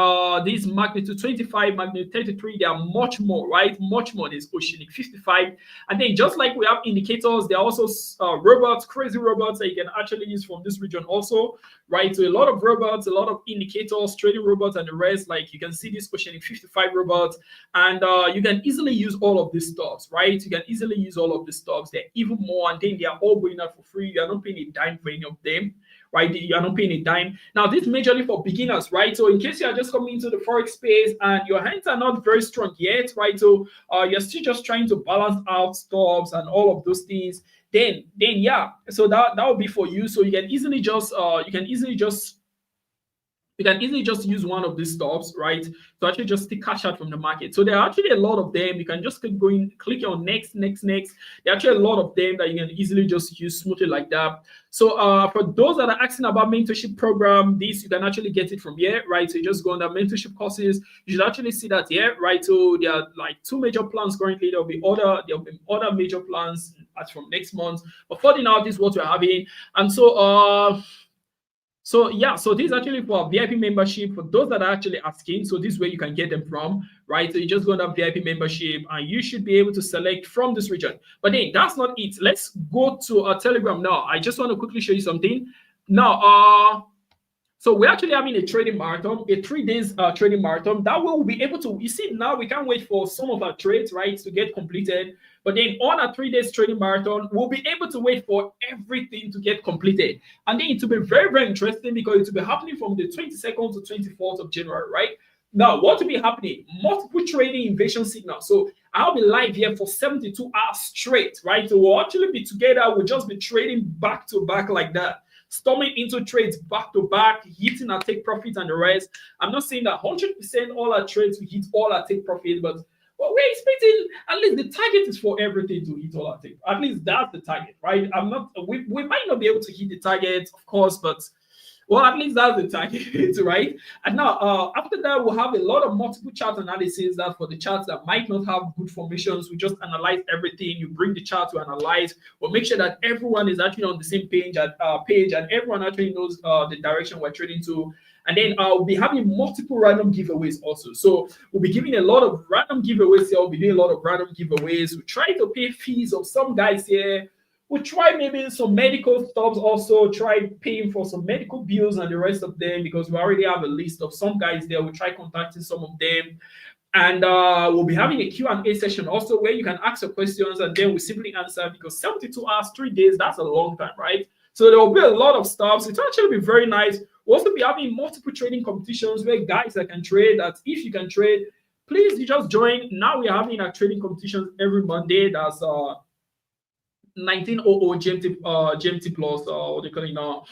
these magnitude 25, magnitude 33, they are much more, right? Much more. There's oceanic 55. And then just like we have indicators, there are also robots, crazy robots that you can actually use from this region also, right? So a lot of robots, a lot of indicators, trading robots, and the rest. Like you can see this oceanic 55 robots, and you can easily use all of these stocks, right? You can easily use all of these stocks. They're even more, and then they are all going out for free. You are not paying a dime for any of them, right? You are not paying a dime. Now, this is majorly for beginners, right? So in case you are just coming into the Forex space and your hands are not very strong yet, right? So you're still just trying to balance out stops and all of those things, then yeah. So that will be for you. So you can easily just use one of these stops, right? To actually just take cash out from the market. So there are actually a lot of them. You can just keep going, click on next. There are actually a lot of them that you can easily just use smoothly like that. So for those that are asking about mentorship program, this you can actually get it from here, right? So you just go on the mentorship courses. You should actually see that here, right? So there are like 2 major plans currently. There'll be other major plans as from next month. But for now, this is what we're having. And so yeah, so this is actually for VIP membership for those that are actually asking. So this is where you can get them from, right? So you just go to VIP membership and you should be able to select from this region. But then that's not it. Let's go to a Telegram now. I just want to quickly show you something. Now, so we're actually having a trading marathon, a 3 days trading marathon. That way we'll be able to, you see, now we can't wait for some of our trades, right, to get completed. But then on a 3 days trading marathon, we'll be able to wait for everything to get completed. And then it will be very, very interesting because it will be happening from the 22nd to 24th of January, right? Now, what will be happening? Multiple trading invasion signals. So I'll be live here for 72 hours straight, right? So we'll actually be together. We'll just be trading back to back like that, storming into trades back to back, hitting our take profit and the rest. I'm not saying that 100% all our trades will hit all our take profit, but well, we're expecting at least the target is for everything to hit all our take. At least that's the target, right? We might not be able to hit the target, of course, but well, at least that's the target, right? And now, after that, we'll have a lot of multiple chart analysis. That for the charts that might not have good formations, we just analyze everything. You bring the chart to analyze. We'll make sure that everyone is actually on the same page, and everyone actually knows the direction we're trading to. And then we'll be having multiple random giveaways also. So we'll be giving a lot of random giveaways here. We'll be doing a lot of random giveaways. We try to pay fees of some guys here. We'll try maybe some medical stuff also, try paying for some medical bills and the rest of them because we already have a list of some guys there. We'll try contacting some of them. And we'll be having a Q&A session also where you can ask your questions and then we simply answer, because 72 hours, 3 days, that's a long time, right? So there will be a lot of stuff. So it'll actually be very nice. We'll also be having multiple trading competitions where guys that can trade, that if you can trade, please you just join. Now we're having our trading competitions every Monday. That's 1900 GMT plus, what do you call it now?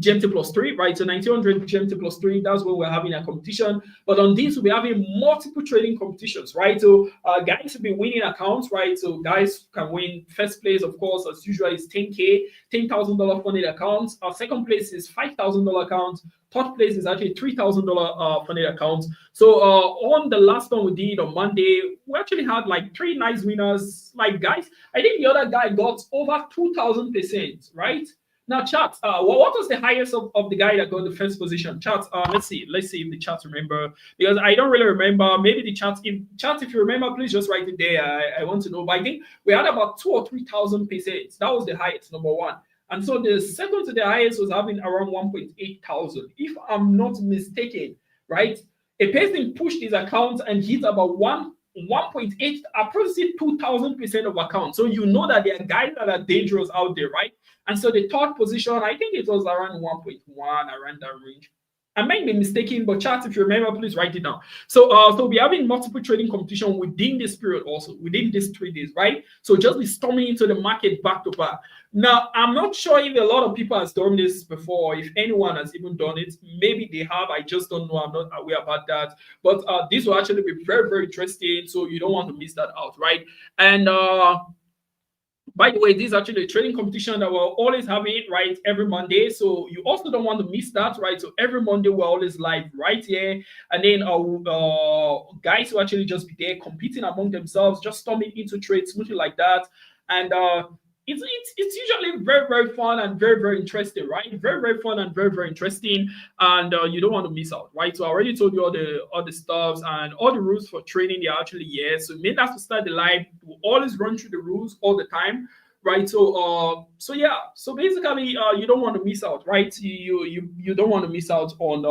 GMT plus 3, right? So 1900 GMT plus 3, that's where we're having a competition. But on this, we'll be having multiple trading competitions, right? So guys will be winning accounts, right? So guys can win. First place, of course, as usual, is 10K, $10,000 funded accounts. Our second place is $5,000 accounts. Third place is actually $3,000 funded accounts. So on the last one we did on Monday, we actually had like 3 nice winners. Like guys, I think the other guy got over 2,000%, right? Now, chat, what was the highest of the guy that got the first position? Chat, let's see if the chat remember, because I don't really remember. Maybe the chat, if you remember, please just write it there. I want to know. But I think we had about 2,000 or 3,000%. That was the highest, number one. And so the second to the highest was having around 1,800, if I'm not mistaken, right? A person pushed his account and hit about 1.8, approximately 2,000% of accounts. So you know that there are guys that are dangerous out there, right? And so the third position, I think it was around 1.1, around that range. I might be mistaken, but chat, if you remember, please write it down. So we're having multiple trading competition within this period also, within these 3 days, right? So just be storming into the market back to back. Now, I'm not sure if a lot of people have done this before, if anyone has even done it. Maybe they have, I just don't know. I'm not aware about that. But this will actually be very, very interesting. So you don't want to miss that out, right? And by the way, this is actually a trading competition that we're always having, right, every Monday. So you also don't want to miss that, right? So every Monday we're always live right here. And then guys will actually just be there competing among themselves, just storming into trades, smoothly like that. And it's usually very, very fun and very, very interesting, right? Very, very fun and very, very interesting. And you don't want to miss out, right? So I already told you all the stuffs and all the rules for trading. They're actually here. So maybe that's to start the live. We'll always run through the rules all the time, right? So yeah. So basically, you don't want to miss out, right? You don't want to miss out on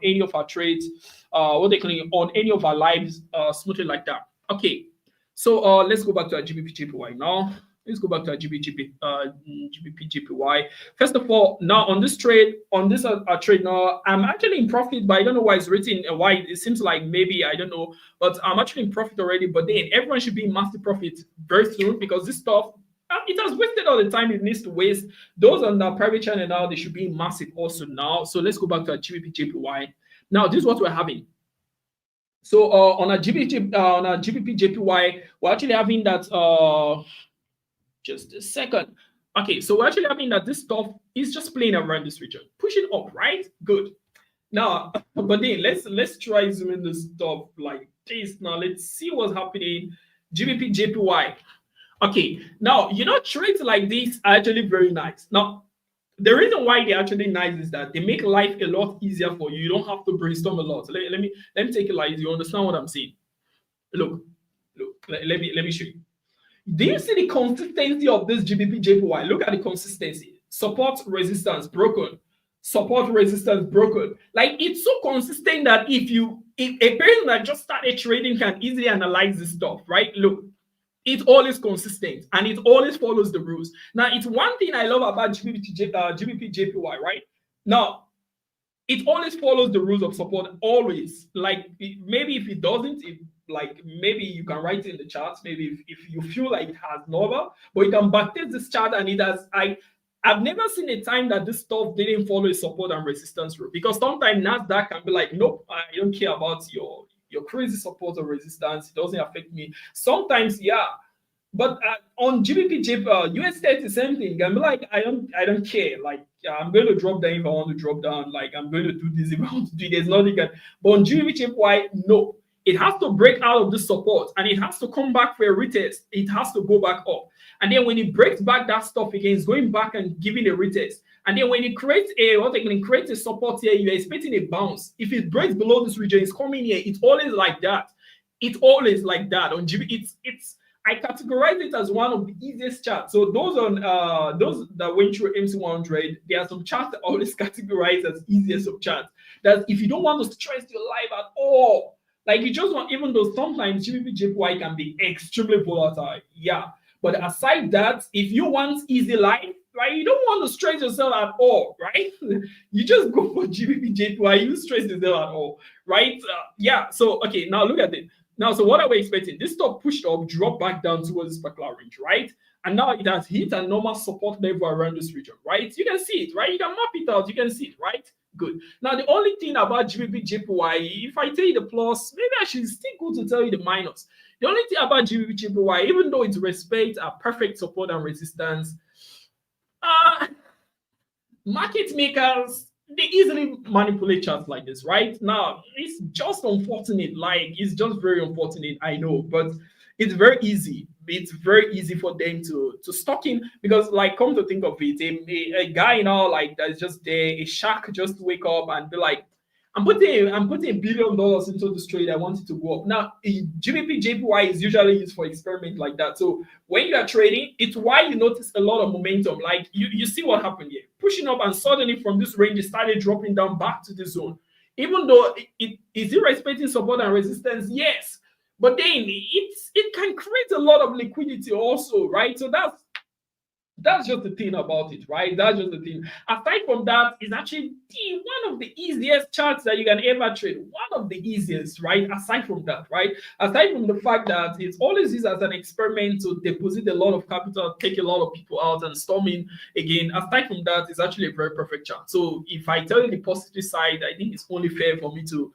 any of our trades. What they call it, on any of our lives, smoothly like that. Okay. So let's go back to our GBP/JPY now. Let's go back to our GBP/JPY. First of all, now on this trade, trade now, I'm actually in profit, but I don't know why it's written why. It seems like maybe, I don't know, but I'm actually in profit already. But then everyone should be in massive profit very soon, because this stuff, it has wasted all the time it needs to waste. Those on the private channel now, they should be in massive also now. So let's go back to our GBP/JPY. Now, this is what we're having. So on our GBP/JPY, we're actually having that. Just a second. Okay, so we're actually having that this stuff is just playing around this region, pushing up, right? Good. Now, but then let's try zooming this stuff like this. Now let's see what's happening. GBP/JPY. Okay, now trades like this are actually very nice. Now, the reason why they're actually nice is that they make life a lot easier for you. You don't have to brainstorm a lot. So let me take it like this. You understand what I'm saying? Look. Let me show you. Do you see the consistency of this GBP/JPY? Look at the consistency. Support, resistance, broken. Support, resistance, broken. Like, it's so consistent that if a person that just started trading can easily analyze this stuff, right? Look, it's always consistent and it always follows the rules. Now, it's one thing I love about GBP/JPY, right? Now, it always follows the rules of support, always. Like, maybe if it doesn't, like, maybe you can write it in the charts, maybe if you feel like it has normal, but you can backtest this chart and it has. I've never seen a time that this stuff didn't follow a support and resistance rule, because sometimes NASDAQ can be like, nope, I don't care about your crazy support or resistance, it doesn't affect me. Sometimes, yeah, but on GBP/JPY, USD, the same thing. I'm like, I don't care. Like, I'm going to drop down if I want to drop down. Like, I'm going to do this if I want to do it. There's nothing. But on GBP/JPY, no. It has to break out of the support and it has to come back for a retest. It has to go back up. And then when it breaks back that stuff again, it's going back and giving a retest. And then when it creates a support here, you're expecting a bounce. If it breaks below this region, it's coming here. It's always like that. It's always like that. On GB, I categorize it as one of the easiest charts. So those that went through MC100, there are some charts that always categorize as easiest of charts. That if you don't want to stress your life at all, Like you just want, even though sometimes GBP JPY can be extremely volatile, yeah. But aside that, if you want easy life, right, you don't want to stress yourself at all, right? You just go for GBP JPY, you stress yourself at all, right? Yeah. So okay, now look at it. Now, so what are we expecting? This stock pushed up, dropped back down towards this particular range, right? And now it has hit a normal support level around this region, right? You can see it, right? You can map it out, you can see it, right? Good. Now, the only thing about GBP JPY, if I tell you the plus, maybe I should still go to tell you the minus. The only thing about GBP JPY, even though it respects a perfect support and resistance, market makers, they easily manipulate charts like this, right? Now, it's just unfortunate. Like, it's just very unfortunate, I know, but it's very easy. It's very easy for them to stock in because, like, come to think of it, a guy now, like, that's just there, a shark just wake up and be like, I'm putting $1 billion into this trade. I want it to go up. Now, GBP JPY is usually used for experiment like that. So when you are trading, it's why you notice a lot of momentum. Like you see what happened here, pushing up and suddenly from this range, it started dropping down back to the zone. Even though it is respecting support and resistance, yes, but then it can create a lot of liquidity also, right? So that's just the thing about it, right? That's just the thing. Aside from that, it's actually one of the easiest charts that you can ever trade. One of the easiest, right? Aside from that, right? Aside from the fact that it's always used as an experiment to deposit a lot of capital, take a lot of people out and storm in again. Aside from that, it's actually a very perfect chart. So if I tell you the positive side, I think it's only fair for me to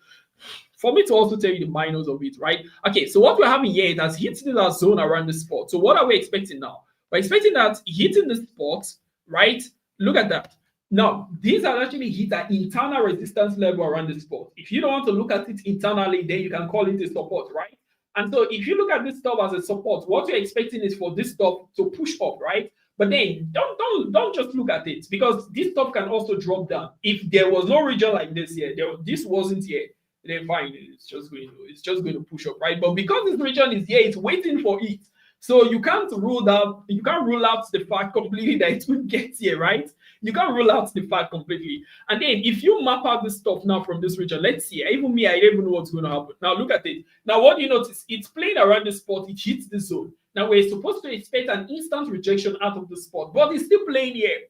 also tell you the minus of it, right? Okay, so what we're having here, it has hit the zone around the spot. So what are we expecting now? We're expecting that hitting the spot, right? Look at that. Now, these are actually hit an internal resistance level around the spot. If you don't want to look at it internally, then you can call it a support, right? And so if you look at this stuff as a support, what you're expecting is for this stuff to push up, right? But then don't just look at it because this stuff can also drop down. If there was no region like this here, this wasn't here, then fine, it's just going to push up, right? But because this region is here, it's waiting for it. So you can't rule out the fact completely that it will get here, right? You can't rule out the fact completely. And then if you map out this stuff now from this region, let's see. Even me, I don't even know what's going to happen. Now look at it. Now what do you notice? It's playing around the spot, it hits the zone. Now we're supposed to expect an instant rejection out of the spot, but it's still playing here.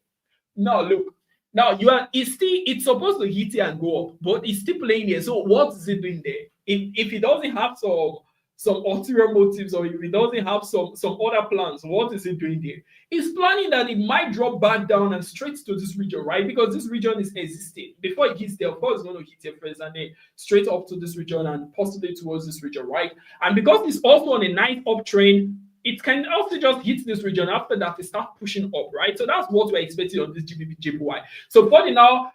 Now look. Now it's supposed to hit here and go up, but it's still playing here. So what is it doing there? If it doesn't have some ulterior motives, or if it doesn't have some other plans, what is it doing there? It's planning that it might drop back down and straight to this region, right? Because this region is existing. Before it hits there, of course, it's going to hit here first and then straight up to this region and possibly towards this region, right? And because it's also on a nice uptrend, it can also just hit this region. After that, it starts pushing up, right? So that's what we're expecting on this GBP JPY. So for now,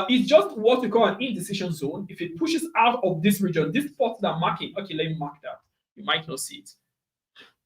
it's just what we call an indecision zone. If it pushes out of this region, this spot that I'm marking, okay, let me mark that. You might not see it.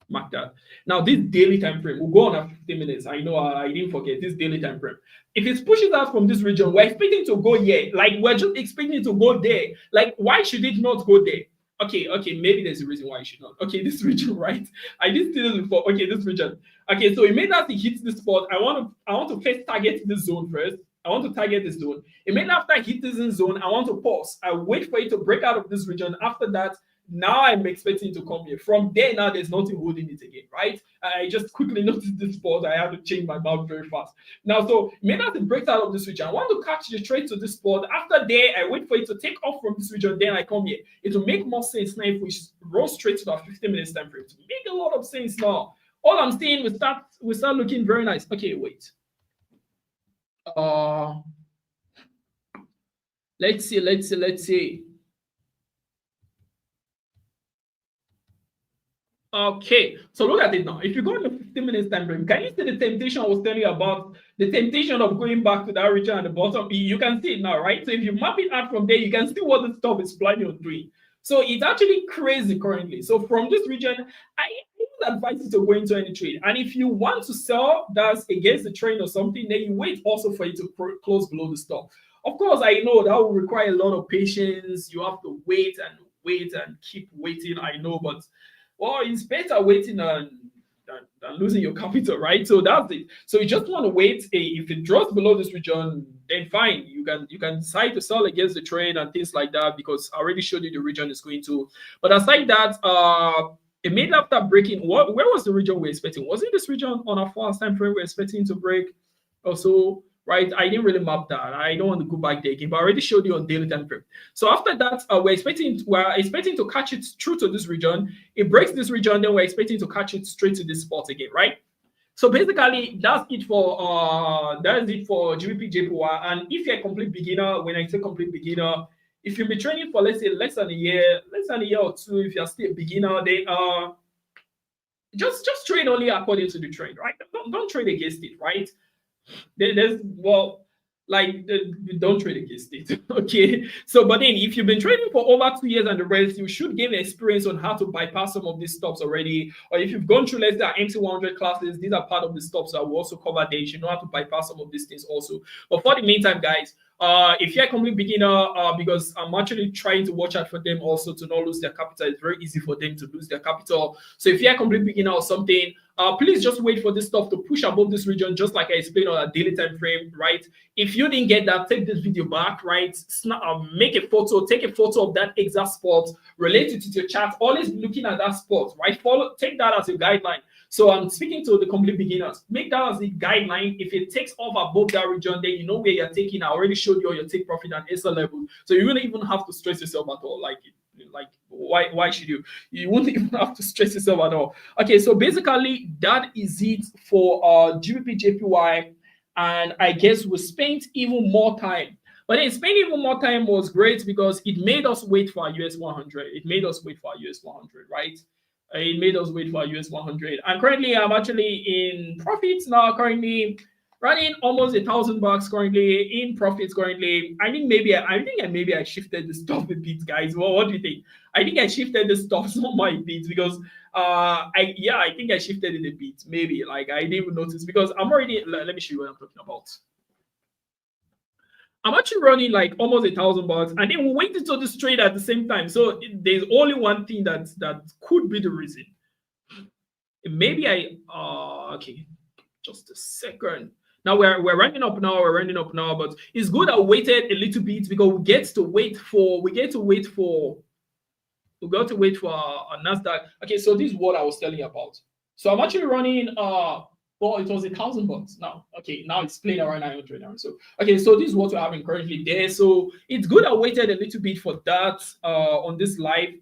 Mark that. Now, this daily time frame, we'll go on after 15 minutes. I know I didn't forget this daily time frame. If it pushes out from this region, we're expecting to go here. Like, we're just expecting to go there. Like, why should it not go there? Okay, maybe there's a reason why you should not. Okay, this region, right? I did see this before. Okay, this region. Okay, so it may not hit this spot. I want to first target this zone first. I want to target this zone. It may after I hit this zone, I want to pause. I wait for it to break out of this region. After that, now I'm expecting it to come here. From there, now there's nothing holding it again, right? I just quickly noticed this spot. I have to change my mouth very fast. Now, so it may not break out of this region. I want to catch the trade to this spot. After there, I wait for it to take off from this region. Then I come here. It will make more sense now if we roll straight to our 15 minutes time frame. To make a lot of sense now. All I'm saying, we start looking very nice. Okay, wait. Let's see. Okay, so look at it now. If you go in the 15 minutes time frame, can you see the temptation I was telling you about? The temptation of going back to that region at the bottom. You can see it now, right? So if you map it out from there, you can see what the stuff is planning on doing. So it's actually crazy currently. So from this region, I would advise you to go into any trade. And if you want to sell that's against the trend or something, then you wait also for it to close below the stop. Of course, I know that will require a lot of patience. You have to wait and keep waiting. I know, but well, it's better waiting than than losing your capital, right? So that's it. So you just want to wait. If it drops below this region, then fine. You can decide to sell against the trend and things like that, because I already showed you the region is going to. But aside that, immediately after breaking, where was the region we're expecting? Was it this region on our first time frame we're expecting to break? Also, right? I didn't really map that. I don't want to go back there again, but I already showed you on daily time frame. So after that, we're expecting to catch it through to this region. It breaks this region, then we're expecting to catch it straight to this spot again, right? So basically, that's it for GBP JPY. And if you're a complete beginner, when I say complete beginner, if you've been training for, let's say, less than a year or two, if you're still a beginner, then just trade only according to the trade, right? Don't trade against it, right? Don't trade against it. Okay. So, but then if you've been trading for over 2 years and the rest, you should gain experience on how to bypass some of these stops already. Or if you've gone through, let's say, MT100 classes, these are part of the stops that we also cover there. You should know how to bypass some of these things also. But for the meantime, guys, if you're a complete beginner, because I'm actually trying to watch out for them also to not lose their capital. It's very easy for them to lose their capital. So if you're a complete beginner or something, please just wait for this stuff to push above this region, just like I explained on a daily time frame, right? If you didn't get that, take this video back, right? Make a photo, take a photo of that exact spot, relate it to your chart, always looking at that spot, right? Take that as a guideline. So I'm speaking to the complete beginners. Make that as a guideline. If it takes off above that region, then you know where you're taking. I already showed you all your take profit and SL level. So you wouldn't even have to stress yourself at all. Like why should you? You won't even have to stress yourself at all. Okay, so basically that is it for GBP JPY. And I guess we spent even more time. But then spending even more time was great because it made us wait for our US 100. It made us wait for our US 100, right? It made us wait for our US 100. And currently, I'm actually in profits now. Currently, running almost $1,000 currently in profits. Currently, I think maybe I shifted the stuff a bit, guys. Well, what do you think? I think I shifted the stuff some my bit because I think I shifted it a bit. Maybe like I didn't even notice because I'm already. Let me show you what I'm talking about. I'm actually running like almost $1,000, and then we went into this trade at the same time. So there's only one thing that could be the reason. Maybe okay, just a second. Now we're running up now. But it's good I waited a little bit because we got to wait for a NASDAQ. Okay, so this is what I was telling you about. So I'm actually running well, it was $1,000 now. Okay, now it's playing around 900 now. So okay, so this is what we're having currently there. So it's good I waited a little bit for that on this live.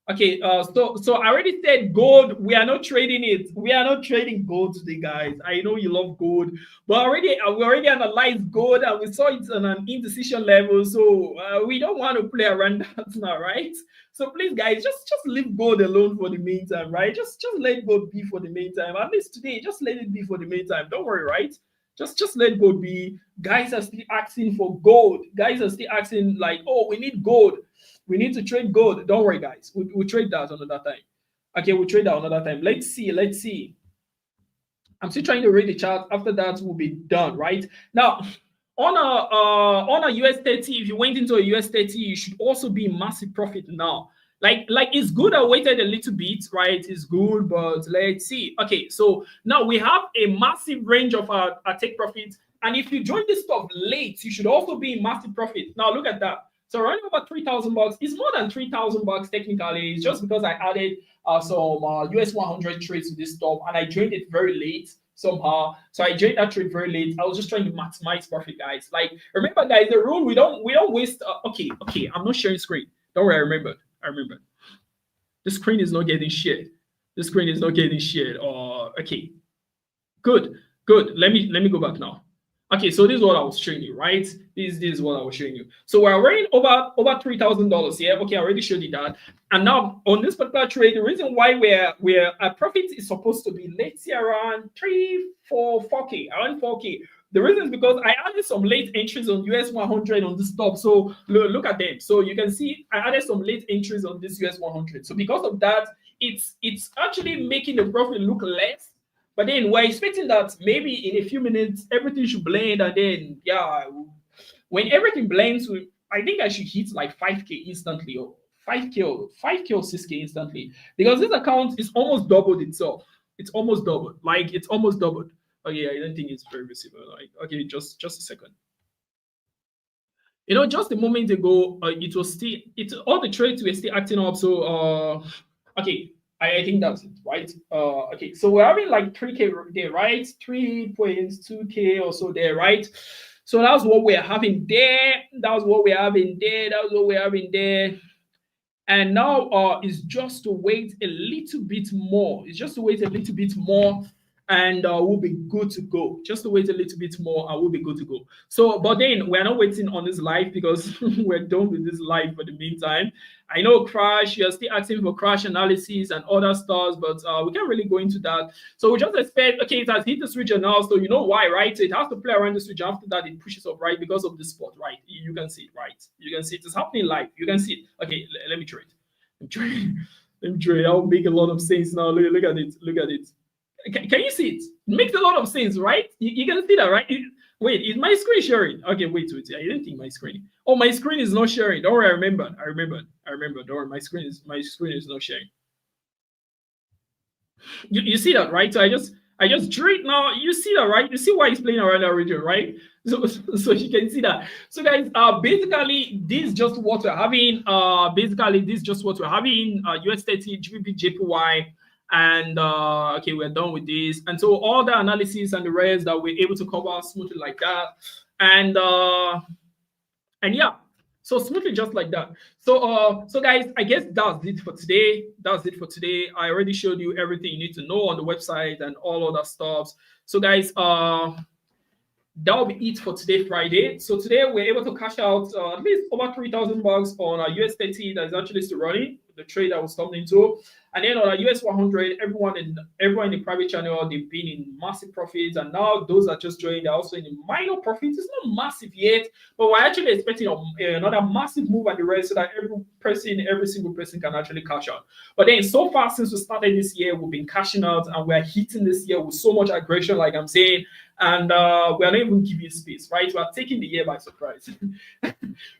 Okay, so I already said gold. We are not trading it. We are not trading gold today, guys. I know you love gold, but we already analyzed gold and we saw it on an indecision level. So we don't want to play around that now, right? So please, guys, just leave gold alone for the meantime, right? Just let gold be for the meantime. At least today, just let it be for the meantime. Don't worry, right? Just let gold be. Guys are still asking for gold. Guys are still asking like, oh, we need gold. We need to trade gold. Don't worry, guys. We'll trade that another time. Okay, we'll trade that another time. Let's see. I'm still trying to read the chart. After that, we'll be done, right? Now, on a US 30, if you went into a US 30, you should also be in massive profit now. Like it's good I waited a little bit, right? It's good, but let's see. Okay, so now we have a massive range of our take profits. And if you join this stuff late, you should also be in massive profit. Now look at that. So running over $3,000 is more than $3,000 technically. It's just because I added some US 100 trades to this stuff and I joined it very late somehow. So I joined that trade very late. I was just trying to maximize profit, guys. Like remember, guys, the rule we don't waste. Okay. I'm not sharing screen. Don't worry, I remembered. The screen is not getting shared. Okay, good. Let me go back now. Okay, so this is what I was showing you, right? This is what I was showing you. So we're already over $3,000 here. Okay, I already showed you that. And now on this particular trade, the reason why we're at profit is supposed to be let's see around 4K, around 4K. The reason is because I added some late entries on US 100 on this top. So look at them. So you can see I added some late entries on this US 100. So because of that, it's actually making the profit look less. But then we're expecting that maybe in a few minutes, everything should blend. And then, yeah, when everything blends, I think I should hit like 5K instantly or 5K or 6K instantly, because this account is almost doubled itself. It's almost doubled. Like it's almost doubled. Okay, I don't think it's very visible. Like, okay, just a second. You know, just a moment ago, it was still all the trades were still acting up. So okay, I think that's it, right? Okay, so we're having like 3K there, right? 3.2K or so there, right? So that's what we're having there. That's what we're having there. That's what we're having there. And now it's just to wait a little bit more. It's just to wait a little bit more, and we'll be good to go. Just to wait a little bit more, and we'll be good to go. So, but then we're not waiting on this live, because we're done with this live for the meantime. I know Crash, you're still asking for crash analysis and other stuff, but we can't really go into that. So we just expect, okay, it has hit this region now, so you know why, right? So it has to play around this region. After that, it pushes up, right? Because of the spot, right? You can see it, right? You can see it. It's happening live. You can see it. Okay, let me trade. Let me trade. I'll make a lot of sense now. Look at it. Look at it. Can you see it? It makes a lot of sense, right? You can see that, right? Wait, is my screen sharing? Okay, wait. I didn't think my screen. Oh, my screen is not sharing. Don't worry, I remember. Don't worry, my screen is not sharing. You see that, right? So I just drew it now. You see that, right? You see why it's playing around that region, right? So you can see that. So guys, basically this is just what we're having. Basically this is just what we're having. US30, GBP, JPY, and okay, we're done with this. And so all the analysis and the rest that we're able to cover smoothly like that. And yeah, so smoothly just like that. So so guys, I guess that's it for today. I already showed you everything you need to know on the website and all other stuff. So guys, that'll be it for today, Friday. So today we're able to cash out at least over $3,000 on our US30 that is actually still running, the trade that was coming into. And then on our US 100, everyone in the private channel, they've been in massive profits, and now those that just joined, they're also in minor profits. It's not massive yet, but we're actually expecting another massive move at the rest, so that every single person can actually cash out. But then so far since we started this year, we've been cashing out, and we're hitting this year with so much aggression, like I'm saying. And we're not even giving space, right? We're taking the year by surprise.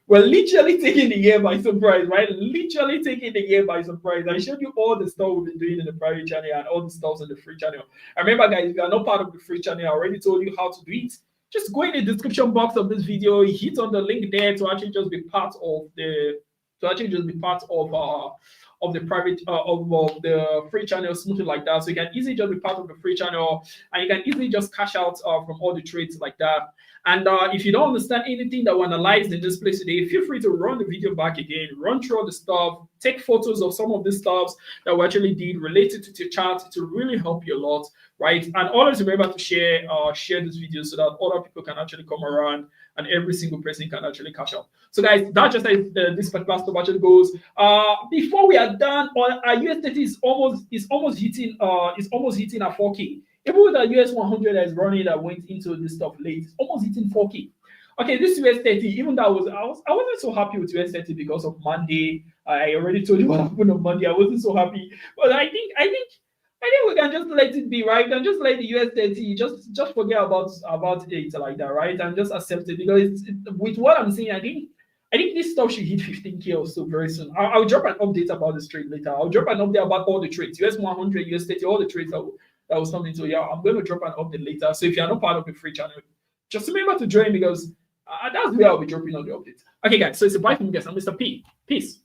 We're literally taking the year by surprise, right? Literally taking the year by surprise. I showed you all the stuff we've been doing in the private channel and all the stuff in the free channel. And remember, guys, if you are not part of the free channel, I already told you how to do it. Just go in the description box of this video, hit on the link there to actually just be part of the the private of the free channel, smoothly like that. So you can easily just be part of the free channel, and you can easily just cash out from all the trades like that. And if you don't understand anything that we analyzed in this place today, feel free to run the video back again, run through all the stuff, take photos of some of the stuff that we actually did related to your chart. To really help you a lot, right? And always remember to share this video so that other people can actually come around and every single person can actually cash out. So guys, that's just how this particular stuff actually goes. Before we are done, our US30 is almost hitting a 4K. Even with the US 100 that is running that went into this stuff late, it's almost hitting 4K. Okay, this US30, even though I wasn't so happy with US30 because of Monday. I already told you what happened on Monday. I wasn't so happy, but I think we can just let it be, right? We can just let the US30 just forget about it like that, right? And just accept it, because with what I'm saying, I think this stuff should hit 15K or so very soon. I'll drop an update about this trade later. I'll drop an update about all the trades, US 100, US30, all the trades that was coming to. Yeah, I'm going to drop an update later. So if you're not part of the free channel, just remember to join, because that's where I'll be dropping all the updates. Okay, guys. So it's a bye from me, guys. I'm Mr. P. Peace.